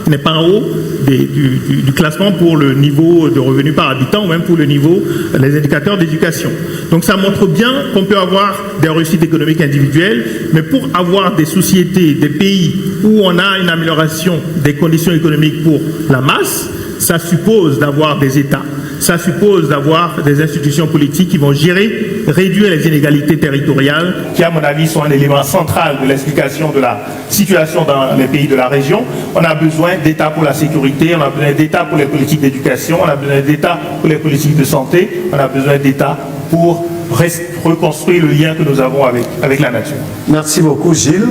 S5: n'est pas en haut du classement pour le niveau de revenus par habitant ou même pour le niveau des indicateurs d'éducation. Donc ça montre bien qu'on peut avoir des réussites économiques individuelles, mais pour avoir des sociétés, des pays où on a une amélioration des conditions économiques pour la masse, ça suppose d'avoir des États. Ça suppose d'avoir des institutions politiques qui vont gérer, réduire les inégalités territoriales, qui à mon avis sont un élément central de l'explication de la situation dans les pays de la région. On a besoin d'États pour la sécurité, on a besoin d'États pour les politiques d'éducation, on a besoin d'États pour les politiques de santé, on a besoin d'États pour reconstruire le lien que nous avons avec la nature.
S6: Merci beaucoup Gilles.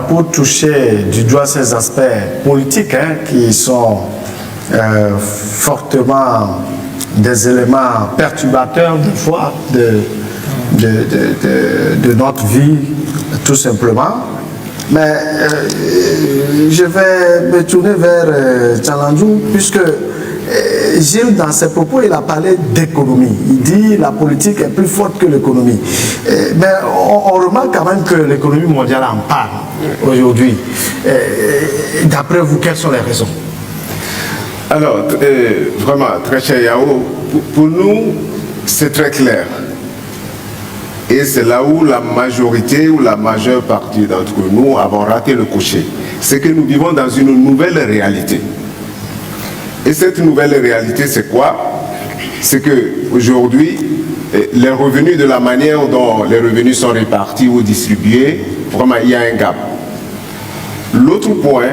S6: Pour toucher du doigt ces aspects politiques qui sont fortement des éléments perturbateurs des fois de notre vie tout simplement, mais je vais me tourner vers Tchalandjou puisque Gilles dans ses propos il a parlé d'économie, il dit la politique est plus forte que l'économie, mais on remarque quand même que l'économie mondiale en parle aujourd'hui. D'après vous, quelles sont les raisons?
S3: Alors, vraiment, très cher Yao, pour nous, c'est très clair. Et c'est là où la majorité ou la majeure partie d'entre nous avons raté le cocher. C'est que nous vivons dans une nouvelle réalité. Et cette nouvelle réalité, c'est quoi? C'est qu'aujourd'hui, les revenus, de la manière dont les revenus sont répartis ou distribués, vraiment, il y a un gap. L'autre point,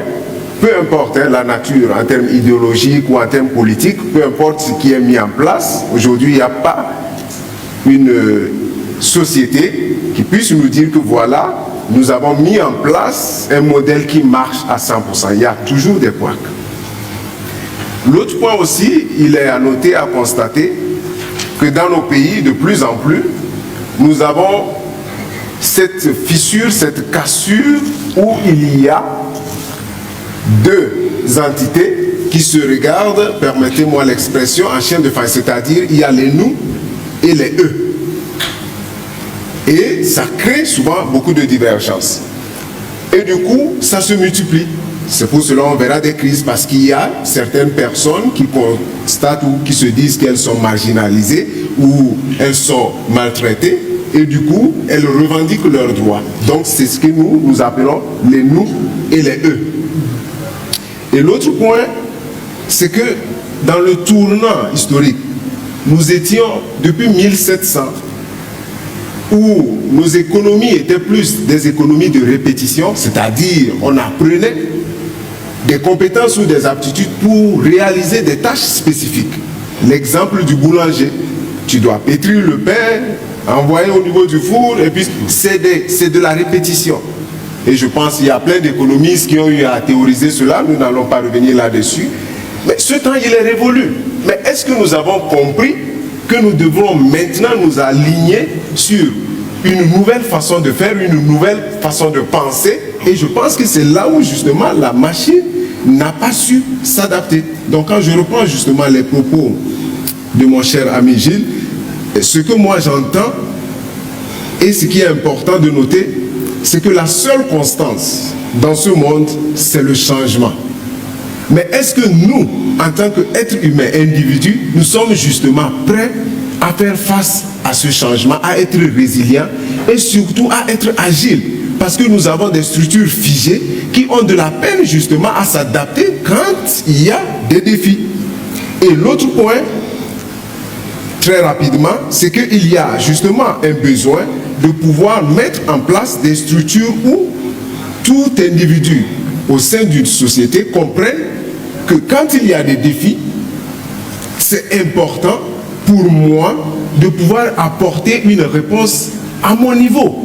S3: peu importe la nature en termes idéologiques ou en termes politiques, peu importe ce qui est mis en place, aujourd'hui il n'y a pas une société qui puisse nous dire que voilà, nous avons mis en place un modèle qui marche à 100%. Il y a toujours des couacs. L'autre point aussi, il est à noter, à constater que dans nos pays, de plus en plus, nous avons cette fissure, cette cassure où il y a deux entités qui se regardent, permettez-moi l'expression, en chien de faille, c'est-à-dire il y a les nous et les eux. Et ça crée souvent beaucoup de divergences. Et du coup, ça se multiplie. C'est pour cela qu'on verra des crises, parce qu'il y a certaines personnes qui constatent ou qui se disent qu'elles sont marginalisées ou elles sont maltraitées, et du coup, elles revendiquent leurs droits. Donc c'est ce que nous appelons les nous et les eux. Et l'autre point, c'est que dans le tournant historique, nous étions depuis 1700, où nos économies étaient plus des économies de répétition, c'est-à-dire on apprenait des compétences ou des aptitudes pour réaliser des tâches spécifiques. L'exemple du boulanger, tu dois pétrir le pain, envoyer au niveau du four, et puis c'est de la répétition. Et je pense qu'il y a plein d'économistes qui ont eu à théoriser cela, nous n'allons pas revenir là-dessus. Mais ce temps, il est révolu. Mais est-ce que nous avons compris que nous devons maintenant nous aligner sur une nouvelle façon de faire, une nouvelle façon de penser? Et je pense que c'est là où justement la machine n'a pas su s'adapter. Donc quand je reprends justement les propos de mon cher ami Gilles, ce que moi j'entends et ce qui est important de noter, c'est que la seule constance dans ce monde, c'est le changement. Mais est-ce que nous, en tant qu'être humain, individu, nous sommes justement prêts à faire face à ce changement, à être résilients et surtout à être agiles. Parce que nous avons des structures figées qui ont de la peine justement à s'adapter quand il y a des défis. Et l'autre point, très rapidement, c'est qu'il y a justement un besoin de pouvoir mettre en place des structures où tout individu au sein d'une société comprenne que quand il y a des défis, c'est important pour moi de pouvoir apporter une réponse à mon niveau.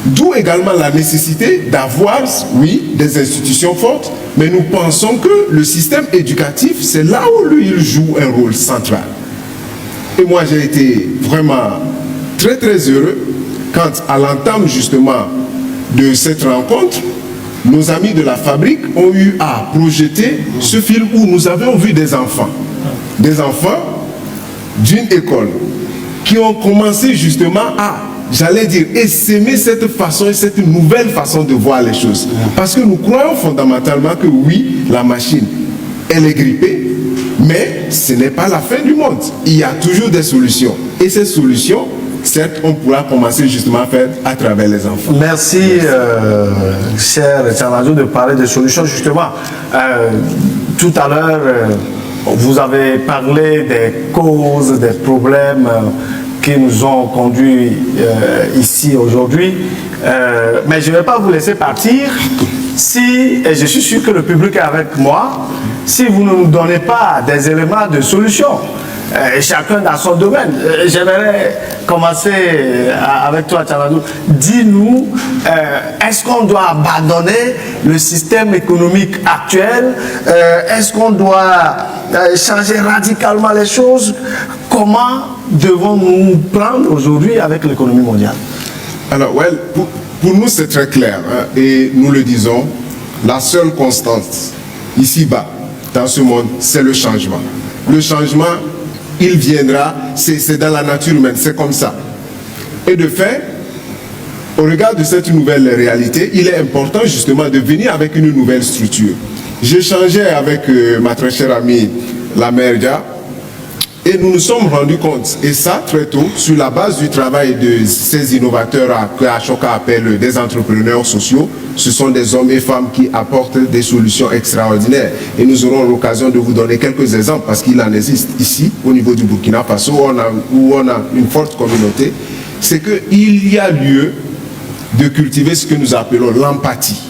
S3: D'où également la nécessité d'avoir, oui, des institutions fortes, mais nous pensons que le système éducatif, c'est là où lui, il joue un rôle central. Et moi, j'ai été vraiment très très heureux quand, à l'entame justement de cette rencontre, nos amis de la fabrique ont eu à projeter ce film où nous avions vu des enfants d'une école qui ont commencé justement à, j'allais dire, essaimer cette façon et cette nouvelle façon de voir les choses. Parce que nous croyons fondamentalement que oui, la machine, elle est grippée, mais ce n'est pas la fin du monde. Il y a toujours des solutions. Et ces solutions, certes, on pourra commencer justement à faire à travers les enfants.
S6: Merci, cher Tchaladjou, de parler de solutions. Justement, tout à l'heure, vous avez parlé des causes, des problèmes qui nous ont conduits ici aujourd'hui. Mais je ne vais pas vous laisser partir si, et je suis sûr que le public est avec moi, si vous ne nous donnez pas des éléments de solution. Chacun dans son domaine. J'aimerais commencer avec toi, Tchaladjou. Dis-nous, est-ce qu'on doit abandonner le système économique actuel? Est-ce qu'on doit changer radicalement les choses? Comment devons-nous prendre aujourd'hui avec l'économie mondiale?
S3: Alors, well, pour nous, c'est très clair, hein, et nous le disons, la seule constante ici-bas, dans ce monde, c'est le changement. Le changement, il viendra, c'est dans la nature humaine, c'est comme ça. Et de fait, au regard de cette nouvelle réalité, il est important justement de venir avec une nouvelle structure. J'échangeais avec ma très chère amie, la mère Dia, et nous nous sommes rendus compte, et ça très tôt, sur la base du travail de ces innovateurs que Ashoka appelle des entrepreneurs sociaux. Ce sont des hommes et femmes qui apportent des solutions extraordinaires. Et nous aurons l'occasion de vous donner quelques exemples, parce qu'il en existe ici, au niveau du Burkina Faso, où on a une forte communauté. C'est qu'il y a lieu de cultiver ce que nous appelons l'empathie.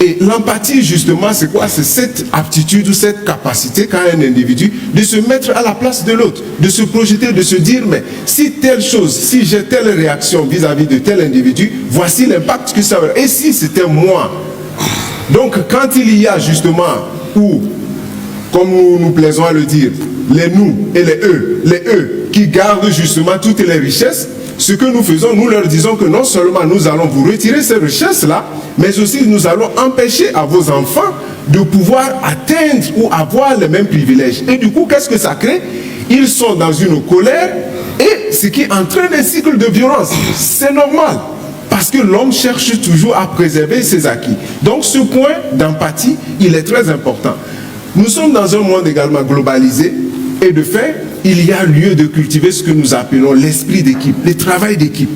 S3: Et l'empathie, justement, c'est quoi? C'est cette aptitude ou cette capacité qu'a un individu de se mettre à la place de l'autre, de se projeter, de se dire, mais si telle chose, si j'ai telle réaction vis-à-vis de tel individu, voici l'impact que ça va. Et si c'était moi? Donc, quand il y a justement, ou, comme nous plaisons à le dire, les nous et les eux qui gardent justement toutes les richesses, ce que nous faisons, nous leur disons que non seulement nous allons vous retirer ces richesses-là, mais aussi nous allons empêcher à vos enfants de pouvoir atteindre ou avoir les mêmes privilèges. Et du coup, qu'est-ce que ça crée? Ils sont dans une colère et ce qui entraîne un cycle de violence. C'est normal, parce que l'homme cherche toujours à préserver ses acquis. Donc ce point d'empathie, il est très important. Nous sommes dans un monde également globalisé et de fait, il y a lieu de cultiver ce que nous appelons l'esprit d'équipe, le travail d'équipe.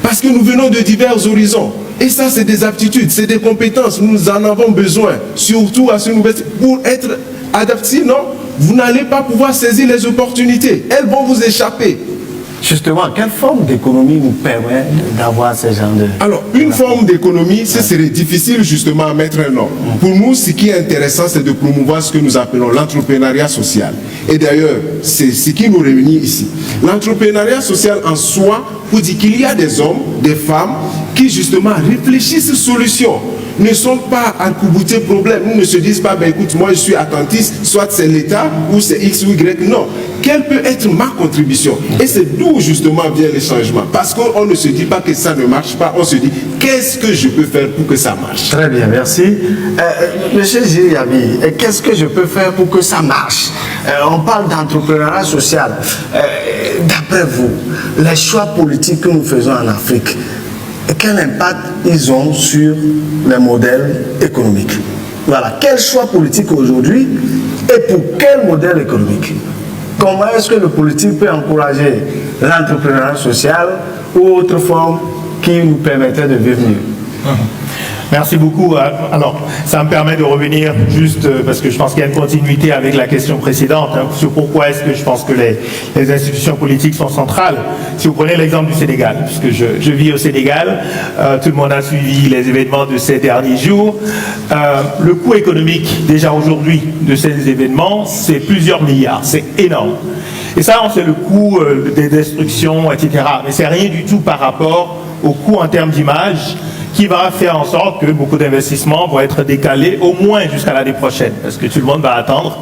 S3: Parce que nous venons de divers horizons. Et ça, c'est des aptitudes, c'est des compétences. Nous en avons besoin, surtout à ce nouvel... Pour être adapté, non, vous n'allez pas pouvoir saisir les opportunités. Elles vont vous échapper.
S6: Justement, quelle forme d'économie nous permet d'avoir ces gens de...
S3: Alors, une forme d'économie, ce serait difficile justement à mettre un nom. Pour nous, ce qui est intéressant, c'est de promouvoir ce que nous appelons l'entrepreneuriat social. Et d'ailleurs, c'est ce qui nous réunit ici. L'entrepreneuriat social en soi, vous dit qu'il y a des hommes, des femmes, qui justement réfléchissent aux solutions. Ne sont pas arc-boutés problème. Ils ne se disent pas, ben écoute, moi je suis attentiste, soit c'est l'État ou c'est X ou Y. Non. Quelle peut être ma contribution? Et c'est d'où justement vient le changement. Parce qu'on ne se dit pas que ça ne marche pas, on se dit, qu'est-ce que je peux faire pour que ça marche?
S6: Très bien, merci. Monsieur Giriabi, qu'est-ce que je peux faire pour que ça marche? On parle d'entrepreneuriat social. D'après vous, les choix politiques que nous faisons en Afrique, quel impact ils ont sur les modèles économiques? Voilà, quel choix politique aujourd'hui et pour quel modèle économique? Comment est-ce que le politique peut encourager l'entrepreneuriat social ou autre forme qui nous permettrait de vivre mieux?
S5: Merci beaucoup. Alors, ça me permet de revenir juste parce que je pense qu'il y a une continuité avec la question précédente sur pourquoi est-ce que je pense que les institutions politiques sont centrales. Si vous prenez l'exemple du Sénégal, puisque je vis au Sénégal, tout le monde a suivi les événements de ces derniers jours. Le coût économique, déjà aujourd'hui, de ces événements, c'est plusieurs milliards. C'est énorme. Et ça, c'est le coût des destructions, etc. Mais c'est rien du tout par rapport au coût en termes d'image, qui va faire en sorte que beaucoup d'investissements vont être décalés au moins jusqu'à l'année prochaine, parce que tout le monde va attendre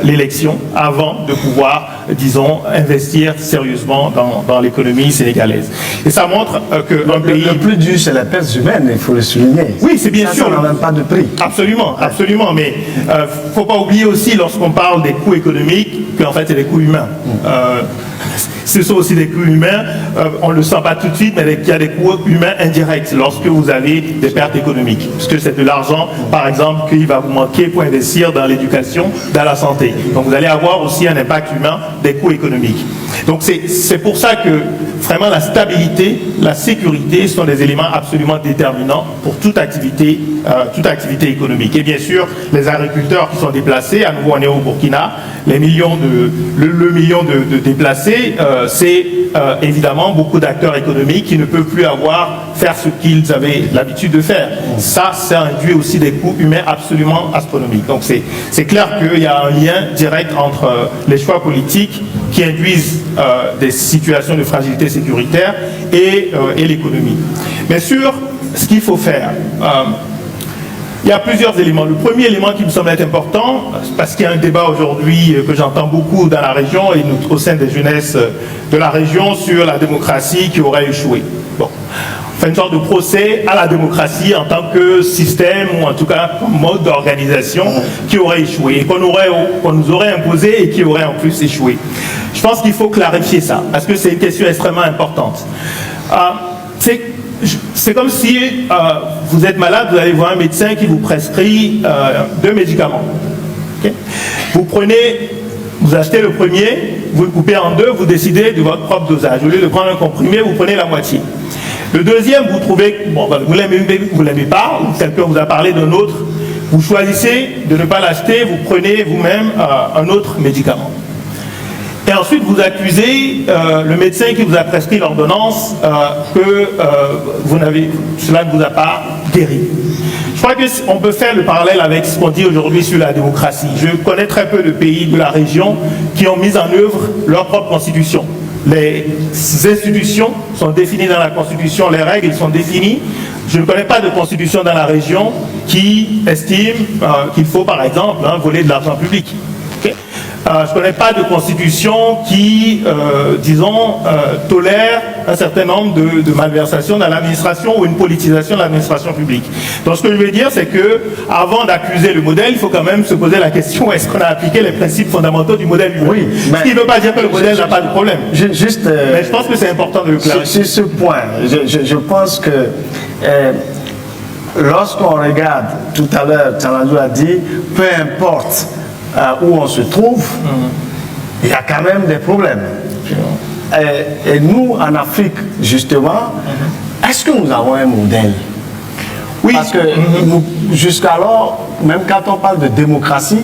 S5: l'élection avant de pouvoir, disons, investir sérieusement dans l'économie sénégalaise. Et ça montre que un pays...
S6: Le plus dur, c'est la perte humaine, il faut le souligner.
S5: Oui, c'est bien sûr.
S6: Ça n'a même pas de prix.
S5: Absolument, absolument. Mais il ne faut pas oublier aussi, lorsqu'on parle des coûts économiques, qu'en fait, c'est des coûts humains. Ce sont aussi des coûts humains, on ne le sent pas tout de suite, mais il y a des coûts humains indirects lorsque vous avez des pertes économiques. Parce que c'est de l'argent, par exemple, qu'il va vous manquer pour investir dans l'éducation, dans la santé. Donc vous allez avoir aussi un impact humain des coûts économiques. Donc c'est pour ça que vraiment la stabilité, la sécurité sont des éléments absolument déterminants pour toute activité économique. Et bien sûr, les agriculteurs qui sont déplacés, à nouveau on est au Burkina, le million de déplacés, c'est évidemment beaucoup d'acteurs économiques qui ne peuvent plus faire ce qu'ils avaient l'habitude de faire. Ça induit aussi des coûts humains absolument astronomiques. Donc c'est clair qu'il y a un lien direct entre les choix politiques qui induisent des situations de fragilité sécuritaire et l'économie. Bien sûr, ce qu'il faut faire, il y a plusieurs éléments. Le premier élément qui me semble être important, parce qu'il y a un débat aujourd'hui que j'entends beaucoup dans la région et au sein des jeunesses de la région sur la démocratie qui aurait échoué. Bon, on fait une sorte de procès à la démocratie en tant que système ou en tout cas comme mode d'organisation qui aurait échoué et qu'on nous aurait imposé et qui aurait en plus échoué. Je pense qu'il faut clarifier ça parce que c'est une question extrêmement importante. C'est comme si vous êtes malade, vous allez voir un médecin qui vous prescrit 2 médicaments. Okay? Vous achetez le premier, vous le coupez en 2, vous décidez de votre propre dosage. Au lieu de prendre un comprimé, vous prenez la moitié. Le deuxième, vous trouvez, vous ne l'aimez pas, ou quelqu'un vous a parlé d'un autre, vous choisissez de ne pas l'acheter, vous prenez vous-même un autre médicament. Et ensuite, vous accusez le médecin qui vous a prescrit l'ordonnance que cela ne vous a pas guéri. Je crois qu'on peut faire le parallèle avec ce qu'on dit aujourd'hui sur la démocratie. Je connais très peu de pays de la région qui ont mis en œuvre leur propre constitution. Les institutions sont définies dans la constitution, les règles sont définies. Je ne connais pas de constitution dans la région qui estime qu'il faut, par exemple, voler de l'argent public. Okay? Je ne connais pas de constitution qui, tolère un certain nombre de malversations dans l'administration ou une politisation de l'administration publique. Donc ce que je veux dire, c'est que avant d'accuser le modèle, il faut quand même se poser la question, est-ce qu'on a appliqué les principes fondamentaux du modèle humain? Oui, ce qui ne veut pas dire que le modèle n'a pas de problème. Mais je pense que c'est important de le clarifier.
S6: Sur ce point, je pense que lorsqu'on regarde, tout à l'heure, Tchalandou a dit, peu importe où on se trouve, il y a quand même des problèmes. Et nous, en Afrique, justement, est-ce que nous avons un modèle? Oui. Parce que jusqu'alors, même quand on parle de démocratie,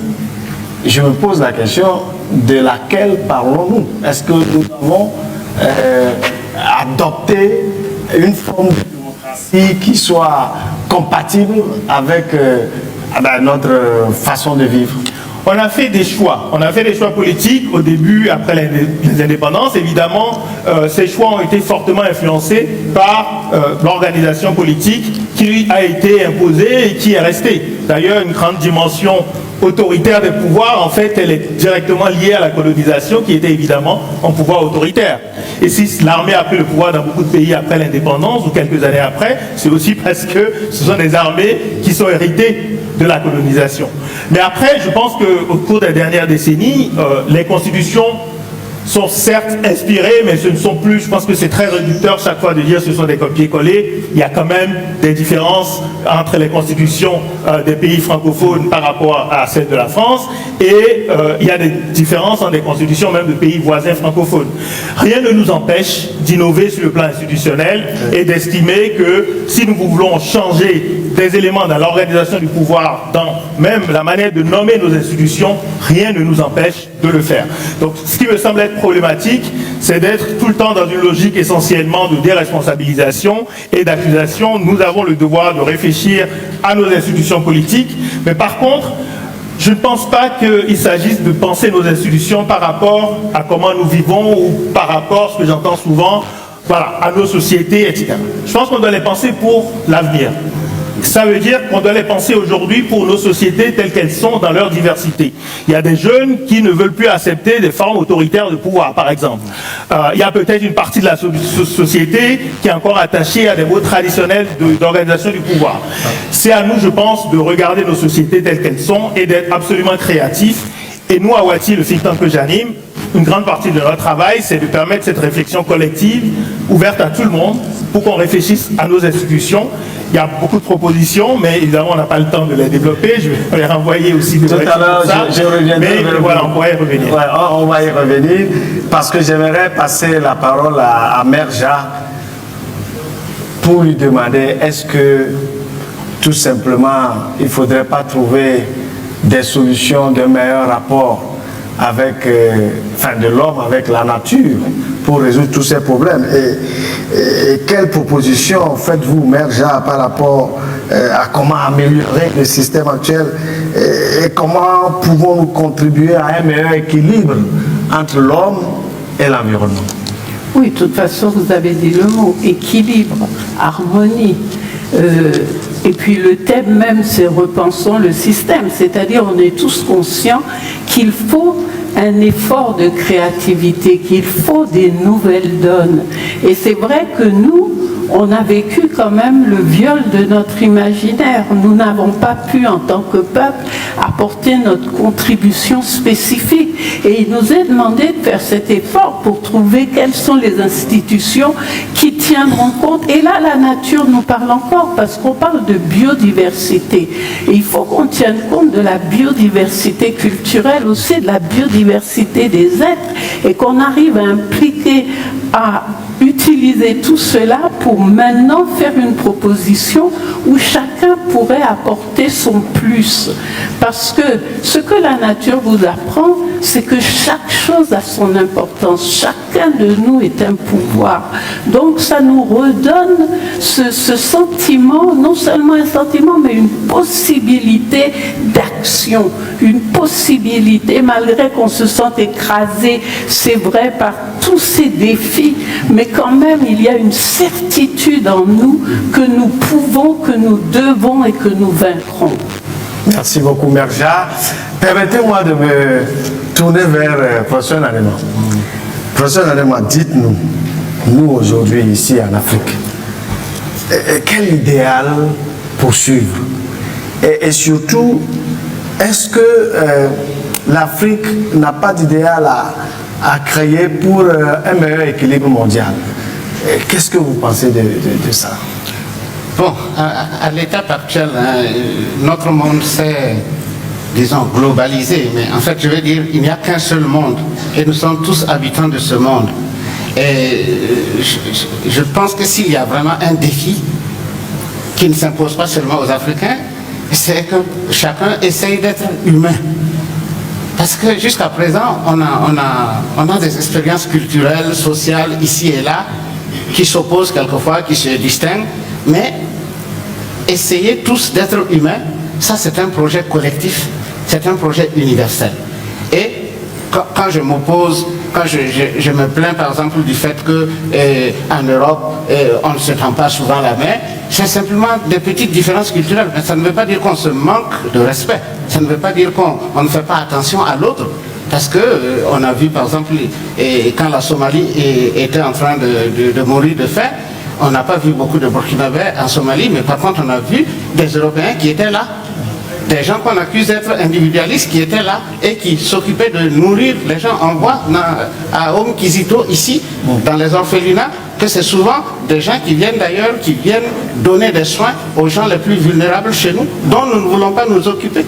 S6: je me pose la question de laquelle parlons-nous? Est-ce que nous avons adopté une forme de démocratie qui soit compatible avec notre façon de vivre?
S5: On a fait des choix. On a fait des choix politiques au début, après les indépendances. Évidemment, ces choix ont été fortement influencés par l'organisation politique qui a été imposée et qui est restée. D'ailleurs, une grande dimension autoritaire des pouvoirs, en fait, elle est directement liée à la colonisation qui était évidemment un pouvoir autoritaire. Et si l'armée a pris le pouvoir dans beaucoup de pays après l'indépendance ou quelques années après, c'est aussi parce que ce sont des armées qui sont héritées de la colonisation. Mais après, je pense qu'au cours des dernières décennies, les constitutions sont certes inspirés, mais ce ne sont plus, je pense que c'est très réducteur chaque fois de dire ce sont des copier-coller. Il y a quand même des différences entre les constitutions des pays francophones par rapport à celle de la France, et il y a des différences entre les constitutions même de pays voisins francophones. Rien ne nous empêche d'innover sur le plan institutionnel et d'estimer que si nous voulons changer des éléments dans l'organisation du pouvoir, dans même la manière de nommer nos institutions, rien ne nous empêche de le faire. Donc ce qui me semble être problématique, c'est d'être tout le temps dans une logique essentiellement de déresponsabilisation et d'accusation. Nous avons le devoir de réfléchir à nos institutions politiques, mais par contre, je ne pense pas qu'il s'agisse de penser nos institutions par rapport à comment nous vivons ou par rapport, ce que j'entends souvent, voilà, à nos sociétés, etc. Je pense qu'on doit les penser pour l'avenir. Ça veut dire qu'on doit les penser aujourd'hui pour nos sociétés telles qu'elles sont dans leur diversité. Il y a des jeunes qui ne veulent plus accepter des formes autoritaires de pouvoir, par exemple. Il y a peut-être une partie de la société qui est encore attachée à des modes traditionnels d'organisation du pouvoir. C'est à nous, je pense, de regarder nos sociétés telles qu'elles sont et d'être absolument créatifs. Et nous, à Wati, le think tank que j'anime, une grande partie de notre travail, c'est de permettre cette réflexion collective, ouverte à tout le monde, pour qu'on réfléchisse à nos institutions. Il y a beaucoup de propositions, mais évidemment, on n'a pas le temps de les développer. Je vais les renvoyer aussi de
S1: tout à l'heure, je reviendrai.
S5: Mais voilà, on pourrait y revenir.
S1: Ouais, on va y revenir, parce que j'aimerais passer la parole à Merja pour lui demander, est-ce que, tout simplement, il ne faudrait pas trouver des solutions de meilleur rapport avec, de l'homme avec la nature pour résoudre tous ces problèmes. Et quelles propositions faites-vous, Merja, par rapport à comment améliorer le système actuel et comment pouvons-nous contribuer à un meilleur équilibre entre l'homme et l'environnement?
S2: Oui, de toute façon, vous avez dit le mot, équilibre, harmonie. Et puis le thème même, c'est repensons le système, c'est-à-dire on est tous conscients qu'il faut un effort de créativité, qu'il faut des nouvelles donnes. Et c'est vrai que nous, on a vécu quand même le viol de notre imaginaire. Nous n'avons pas pu, en tant que peuple, apporter notre contribution spécifique. Et il nous est demandé de faire cet effort pour trouver quelles sont les institutions qui tiendront compte. Et là, la nature nous parle encore, parce qu'on parle de biodiversité. Et il faut qu'on tienne compte de la biodiversité culturelle, aussi de la biodiversité des êtres, et qu'on arrive à impliquer, à utiliser tout cela pour maintenant faire une proposition où chacun pourrait apporter son plus. Parce que ce que la nature vous apprend, c'est que chaque chose a son importance. Chacun de nous est un pouvoir. Donc ça nous redonne ce sentiment, non seulement un sentiment, mais une possibilité d'action, une possibilité, malgré qu'on se sente écrasé, c'est vrai, par tous ces défis, mais quand même il y a une certitude en nous que nous pouvons, que nous devons et que nous vaincrons.
S1: Merci beaucoup, Merja. Permettez-moi de me tourner vers professeur Nanema. Professeur Nanema, dites-nous, nous aujourd'hui ici en Afrique, quel idéal poursuivre? Et surtout, est-ce que l'Afrique n'a pas d'idéal à créer pour un meilleur équilibre mondial? Qu'est-ce que vous pensez de ça?
S4: Bon, à l'étape actuelle, notre monde s'est, disons, globalisé, mais en fait, je veux dire, il n'y a qu'un seul monde, et nous sommes tous habitants de ce monde. Et je pense que s'il y a vraiment un défi qui ne s'impose pas seulement aux Africains, c'est que chacun essaye d'être humain. Parce que jusqu'à présent, on a des expériences culturelles, sociales, ici et là, qui s'opposent quelquefois, qui se distinguent, mais essayer tous d'être humains, ça c'est un projet collectif, c'est un projet universel. Et quand je m'oppose, quand je me plains par exemple du fait qu'en Europe, on ne se tend pas souvent la main, c'est simplement des petites différences culturelles, mais ça ne veut pas dire qu'on se manque de respect, ça ne veut pas dire qu'on ne fait pas attention à l'autre. Parce qu'on a vu par exemple, quand la Somalie était en train de mourir de faim, on n'a pas vu beaucoup de Burkinabés en Somalie, mais par contre on a vu des Européens qui étaient là. des gens qu'on accuse d'être individualistes qui étaient là et qui s'occupaient de nourrir les gens. On voit à Om Kizito ici, dans les orphelinats, que c'est souvent des gens qui viennent d'ailleurs, qui viennent donner des soins aux gens les plus vulnérables chez nous, dont nous ne voulons pas nous occuper.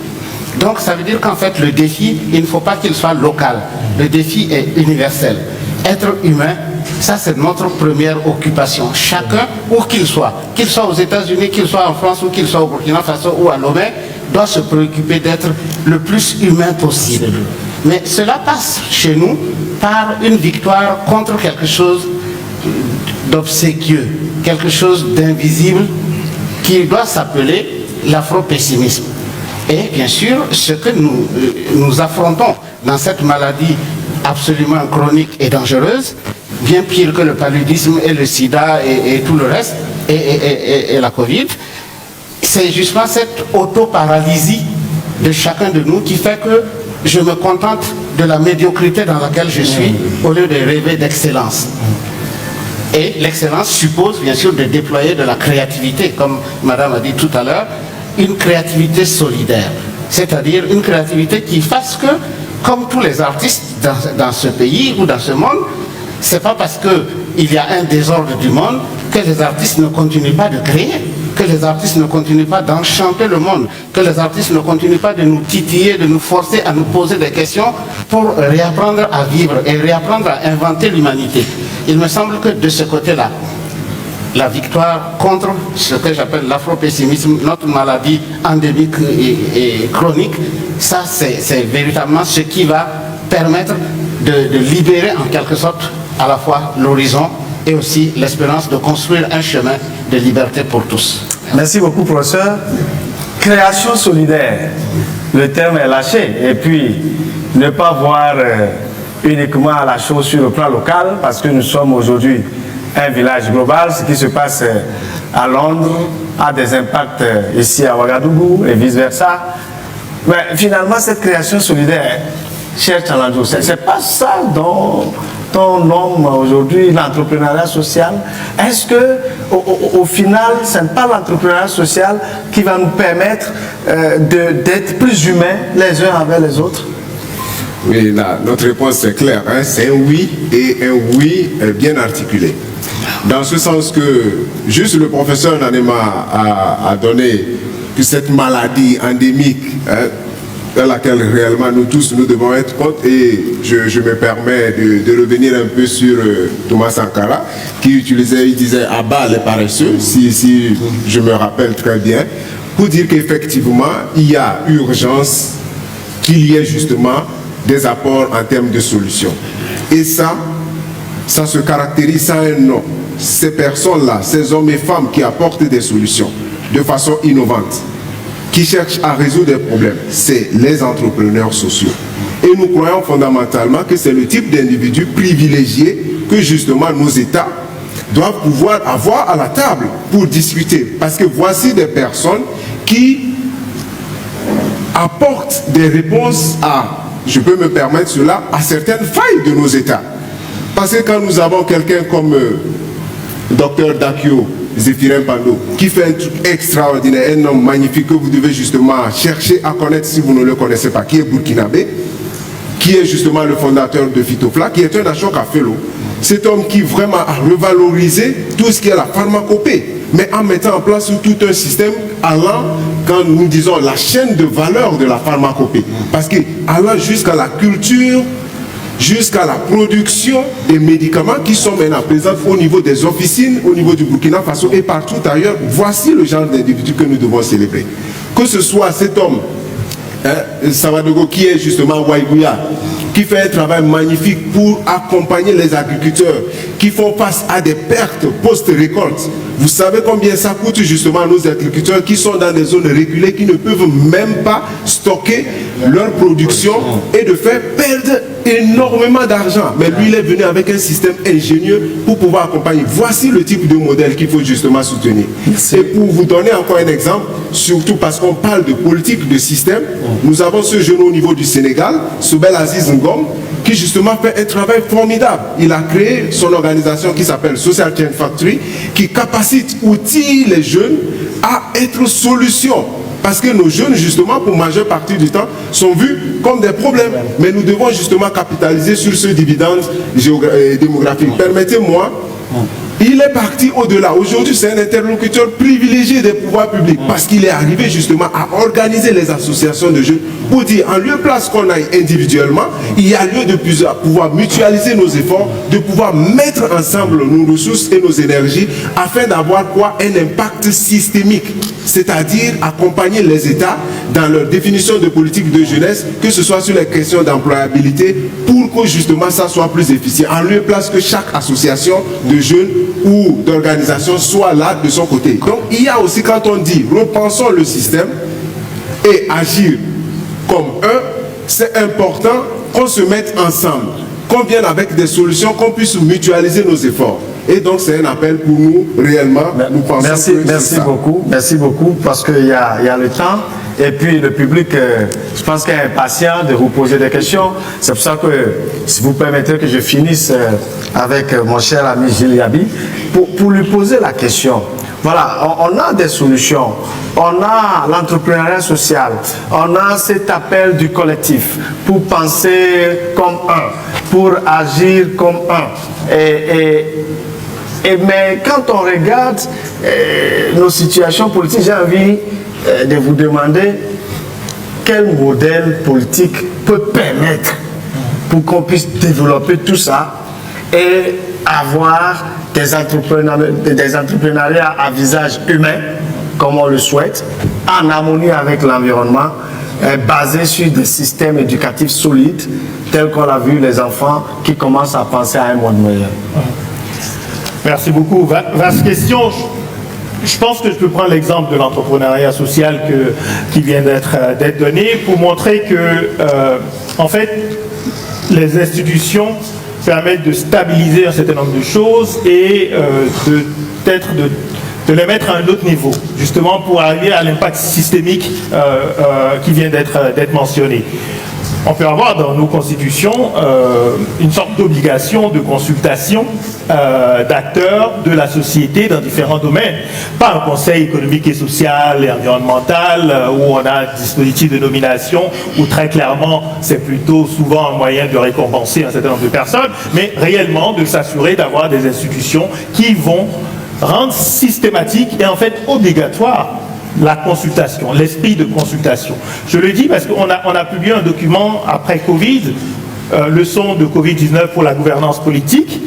S4: Donc ça veut dire qu'en fait le défi, il ne faut pas qu'il soit local. Le défi est universel. Être humain, ça c'est notre première occupation. Chacun, où qu'il soit aux États-Unis, qu'il soit en France, ou qu'il soit au Burkina Faso ou à Lomé, doit se préoccuper d'être le plus humain possible. Mais cela passe chez nous par une victoire contre quelque chose d'obséquieux, quelque chose d'invisible qui doit s'appeler l'afro-pessimisme. Et bien sûr, ce que nous affrontons dans cette maladie absolument chronique et dangereuse, bien pire que le paludisme et le sida et tout le reste, et la Covid, c'est justement cette auto-paralysie de chacun de nous qui fait que je me contente de la médiocrité dans laquelle je suis au lieu de rêver d'excellence. Et l'excellence suppose bien sûr de déployer de la créativité, comme Madame a dit tout à l'heure, une créativité solidaire, c'est-à-dire une créativité qui fasse que, comme tous les artistes dans ce pays ou dans ce monde, c'est pas parce qu'il y a un désordre du monde que les artistes ne continuent pas de créer, que les artistes ne continuent pas d'enchanter le monde, que les artistes ne continuent pas de nous titiller, de nous forcer à nous poser des questions pour réapprendre à vivre et réapprendre à inventer l'humanité. Il me semble que de ce côté-là, la victoire contre ce que j'appelle l'afro-pessimisme, notre maladie endémique et chronique, ça c'est véritablement ce qui va permettre de libérer en quelque sorte à la fois l'horizon et aussi l'espérance de construire un chemin de liberté pour tous.
S1: Merci beaucoup, professeur. Création solidaire, le terme est lâché. Et puis, ne pas voir uniquement la chose sur le plan local, parce que nous sommes aujourd'hui un village global. Ce qui se passe à Londres a des impacts ici à Ouagadougou et vice-versa. Mais finalement, cette création solidaire, cher Tchalandjou, c'est pas ça dont on nomme aujourd'hui l'entrepreneuriat social. Est-ce que, au final, ce n'est pas l'entrepreneuriat social qui va nous permettre d'être plus humains les uns avec les autres?
S3: Oui, là, notre réponse est claire. Hein? C'est un oui et un oui bien articulé. Dans ce sens que juste le professeur Nanema a donné que cette maladie endémique, hein, dans laquelle réellement nous tous nous devons être compte, et je me permets de revenir un peu sur Thomas Sankara il disait abat les paresseux, si je me rappelle très bien, pour dire qu'effectivement il y a urgence qu'il y ait justement des apports en termes de solutions. Et ça se caractérise, ça a un nom. Ces personnes-là, ces hommes et femmes qui apportent des solutions de façon innovante, qui cherchent à résoudre des problèmes, c'est les entrepreneurs sociaux. Et nous croyons fondamentalement que c'est le type d'individus privilégiés que justement nos États doivent pouvoir avoir à la table pour discuter. Parce que voici des personnes qui apportent des réponses à, je peux me permettre cela, à certaines failles de nos États. Parce que quand nous avons quelqu'un comme Dr Dakio Zéphirin Pando, qui fait un truc extraordinaire, un homme magnifique que vous devez justement chercher à connaître si vous ne le connaissez pas, qui est burkinabé, qui est justement le fondateur de Phytofla, qui est un Ashoka Fellow. Cet homme qui vraiment a revalorisé tout ce qui est la pharmacopée, mais en mettant en place tout un système allant, quand nous disons la chaîne de valeur de la pharmacopée, parce que allant jusqu'à la culture, jusqu'à la production des médicaments qui sont maintenant présents au niveau des officines, au niveau du Burkina Faso et partout ailleurs. Voici le genre d'individu que nous devons célébrer. Que ce soit cet homme, Savadogo, qui est justement Waïgouya, qui fait un travail magnifique pour accompagner les agriculteurs qui font face à des pertes post-récolte. Vous savez combien ça coûte justement à nos agriculteurs qui sont dans des zones reculées, qui ne peuvent même pas stocker leur production et de faire perdre énormément d'argent. Mais lui, il est venu avec un système ingénieux pour pouvoir accompagner. Voici le type de modèle qu'il faut justement soutenir. Et pour vous donner encore un exemple, surtout parce qu'on parle de politique, de système, nous avons ce jeune au niveau du Sénégal, Soubel Aziz Ngom, qui justement fait un travail formidable. Il a créé son organisation qui s'appelle Social Chain Factory, qui capacite, outille les jeunes à être solution Parce que nos jeunes, justement, pour majeure partie du temps, sont vus comme des problèmes. Mais nous devons justement capitaliser sur ce dividende démographique. Permettez-moi, il est parti au-delà. Aujourd'hui, c'est un interlocuteur privilégié des pouvoirs publics parce qu'il est arrivé justement à organiser les associations de jeunes pour dire, en lieu place qu'on aille individuellement, il y a lieu de pouvoir mutualiser nos efforts, de pouvoir mettre ensemble nos ressources et nos énergies afin d'avoir quoi? Un impact systémique, c'est-à-dire accompagner les États dans leur définition de politique de jeunesse, que ce soit sur les questions d'employabilité, pour que justement ça soit plus efficient, en lieu place que chaque association de jeunes ou d'organisation soit là de son côté. Donc il y a aussi, quand on dit repensons le système et agir comme un, c'est important qu'on se mette ensemble, qu'on vienne avec des solutions, qu'on puisse mutualiser nos efforts. Et donc c'est un appel pour nous réellement. Nous pensons
S1: merci beaucoup, parce qu'il y a le temps. Et puis le public, je pense qu'il est impatient de vous poser des questions. C'est pour ça que, si vous permettez que je finisse avec mon cher ami Gilles Yabi, pour lui poser la question. Voilà, on a des solutions. On a l'entrepreneuriat social. On a cet appel du collectif pour penser comme un, pour agir comme un. Mais quand on regarde nos situations politiques, j'ai envie de vous demander quel modèle politique peut permettre pour qu'on puisse développer tout ça et avoir des entrepreneuriats à visage humain, comme on le souhaite, en harmonie avec l'environnement, basés sur des systèmes éducatifs solides, tels qu'on a vu les enfants qui commencent à penser à un monde meilleur.
S5: Merci beaucoup. Vaste question. Je pense que je peux prendre l'exemple de l'entrepreneuriat social qui vient d'être donné pour montrer que, en fait, les institutions permettent de stabiliser un certain nombre de choses et de les mettre à un autre niveau, justement pour arriver à l'impact systémique qui vient d'être mentionné. On peut avoir dans nos constitutions une sorte d'obligation de consultation d'acteurs de la société dans différents domaines. Pas un conseil économique et social et environnemental où on a un dispositif de nomination où très clairement c'est plutôt souvent un moyen de récompenser un certain nombre de personnes, mais réellement de s'assurer d'avoir des institutions qui vont rendre systématique et en fait obligatoire la consultation, l'esprit de consultation. Je le dis parce qu'on a publié un document après Covid, leçon de Covid-19 pour la gouvernance politique.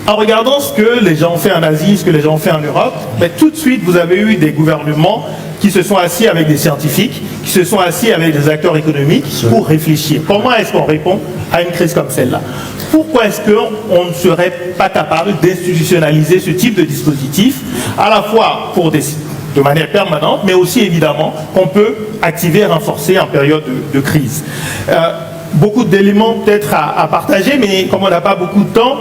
S5: En regardant ce que les gens ont fait en Asie, ce que les gens ont fait en Europe, mais tout de suite vous avez eu des gouvernements qui se sont assis avec des scientifiques, qui se sont assis avec des acteurs économiques pour réfléchir. Comment est-ce qu'on répond à une crise comme celle-là? Pourquoi est-ce qu'on ne serait pas capable d'institutionnaliser ce type de dispositif, à la fois de manière permanente, mais aussi évidemment qu'on peut activer et renforcer en période de crise. Beaucoup d'éléments peut-être à partager, mais comme on n'a pas beaucoup de temps,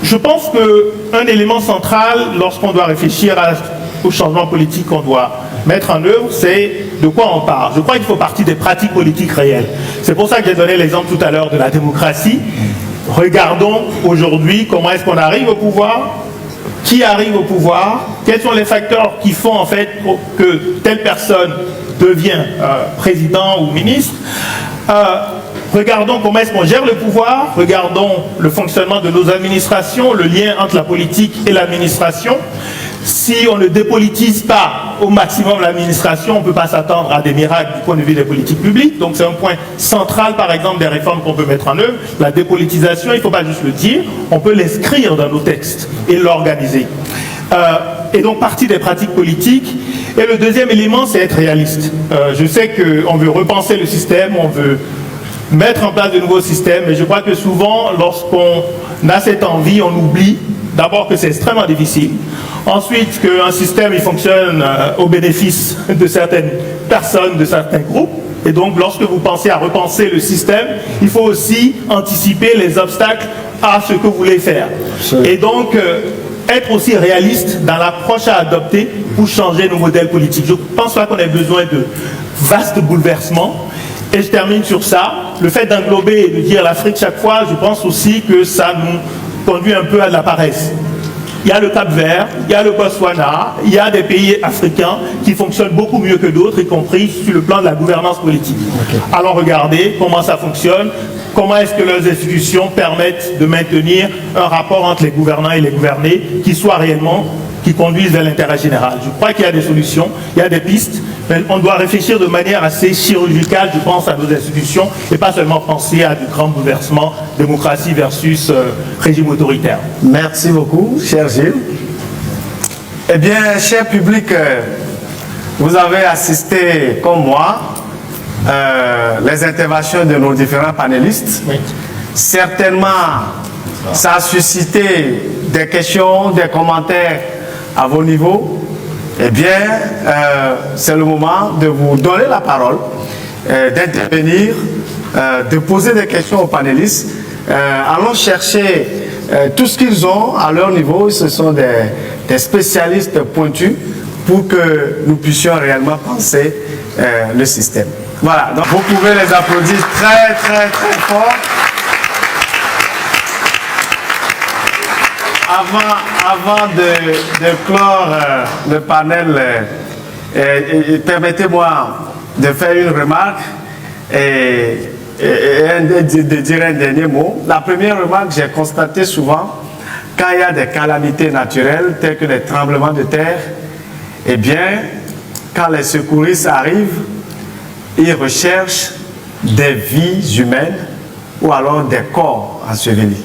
S5: je pense qu'un élément central lorsqu'on doit réfléchir au changement politique qu'on doit mettre en œuvre, c'est de quoi on parle. Je crois qu'il faut partir des pratiques politiques réelles. C'est pour ça que j'ai donné l'exemple tout à l'heure de la démocratie. Regardons aujourd'hui comment est-ce qu'on arrive au pouvoir, qui arrive au pouvoir, quels sont les facteurs qui font en fait que telle personne devient président ou ministre. Regardons comment est-ce qu'on gère le pouvoir, regardons le fonctionnement de nos administrations, le lien entre la politique et l'administration. Si on ne dépolitise pas au maximum l'administration, on ne peut pas s'attendre à des miracles du point de vue des politiques publiques. Donc c'est un point central, par exemple, des réformes qu'on peut mettre en œuvre. La dépolitisation, il ne faut pas juste le dire, on peut l'inscrire dans nos textes et l'organiser. Et donc partie des pratiques politiques. Et le deuxième élément, c'est être réaliste. Je sais qu'on veut repenser le système, on veut mettre en place de nouveaux systèmes, mais je crois que souvent, lorsqu'on a cette envie, on oublie d'abord que c'est extrêmement difficile. Ensuite, qu'un système il fonctionne au bénéfice de certaines personnes, de certains groupes. Et donc, lorsque vous pensez à repenser le système, il faut aussi anticiper les obstacles à ce que vous voulez faire. Et donc, être aussi réaliste dans l'approche à adopter pour changer nos modèles politiques. Je ne pense pas qu'on ait besoin de vastes bouleversements. Et je termine sur ça. Le fait d'englober et de dire l'Afrique chaque fois, je pense aussi que ça nous conduit un peu à de la paresse. Il y a le Cap-Vert, il y a le Botswana, il y a des pays africains qui fonctionnent beaucoup mieux que d'autres, y compris sur le plan de la gouvernance politique. Allons regarder comment ça fonctionne, comment est-ce que leurs institutions permettent de maintenir un rapport entre les gouvernants et les gouvernés qui soit réellement, qui conduisent vers l'intérêt général. Je crois qu'il y a des solutions, il y a des pistes, mais on doit réfléchir de manière assez chirurgicale, je pense, à nos institutions, et pas seulement penser à du grand bouleversement, démocratie versus régime autoritaire.
S6: Merci beaucoup, cher Gilles. Eh bien, cher public, vous avez assisté, comme moi, les interventions de nos différents panélistes.
S5: Oui.
S6: Certainement, ça a suscité des questions, des commentaires à vos niveaux. Eh bien, c'est le moment de vous donner la parole, d'intervenir, de poser des questions aux panélistes. Allons chercher tout ce qu'ils ont à leur niveau. Ce sont des spécialistes pointus pour que nous puissions réellement penser le système. Voilà, donc vous pouvez les applaudir très, très, très fort. Avant de clore le panel, permettez-moi de faire une remarque et de dire un dernier mot. La première remarque, j'ai constaté souvent, quand il y a des calamités naturelles, telles que les tremblements de terre, eh bien, quand les secouristes arrivent, ils recherchent des vies humaines ou alors des corps ensevelis.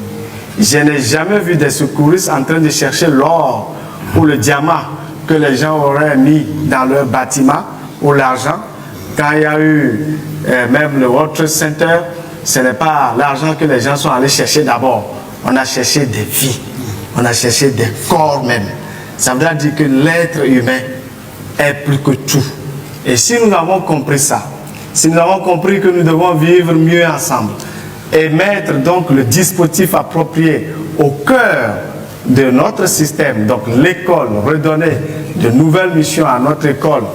S6: Je n'ai jamais vu des secouristes en train de chercher l'or ou le diamant que les gens auraient mis dans leur bâtiment ou l'argent. Quand il y a eu même le World Trade Center, ce n'est pas l'argent que les gens sont allés chercher d'abord. On a cherché des vies, on a cherché des corps même. Ça veut dire que l'être humain est plus que tout. Et si nous avons compris ça, si nous avons compris que nous devons vivre mieux ensemble, et mettre donc le dispositif approprié au cœur de notre système, donc l'école, redonner de nouvelles missions à notre école,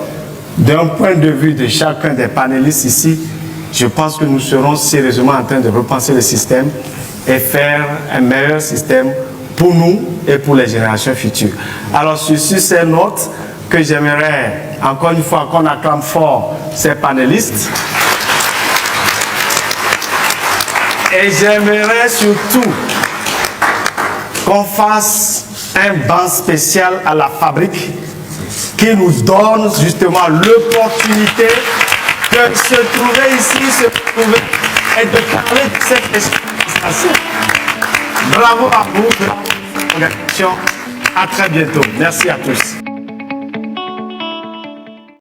S6: d'un point de vue de chacun des panélistes ici, je pense que nous serons sérieusement en train de repenser le système et faire un meilleur système pour nous et pour les générations futures. Alors, sur ces notes que j'aimerais, encore une fois, qu'on acclame fort ces panélistes. Et j'aimerais surtout qu'on fasse un banc spécial à la fabrique qui nous donne justement l'opportunité de se trouver ici, et de parler de cette question. Bravo à vous, bravo à l'organisation. À très bientôt. Merci à tous.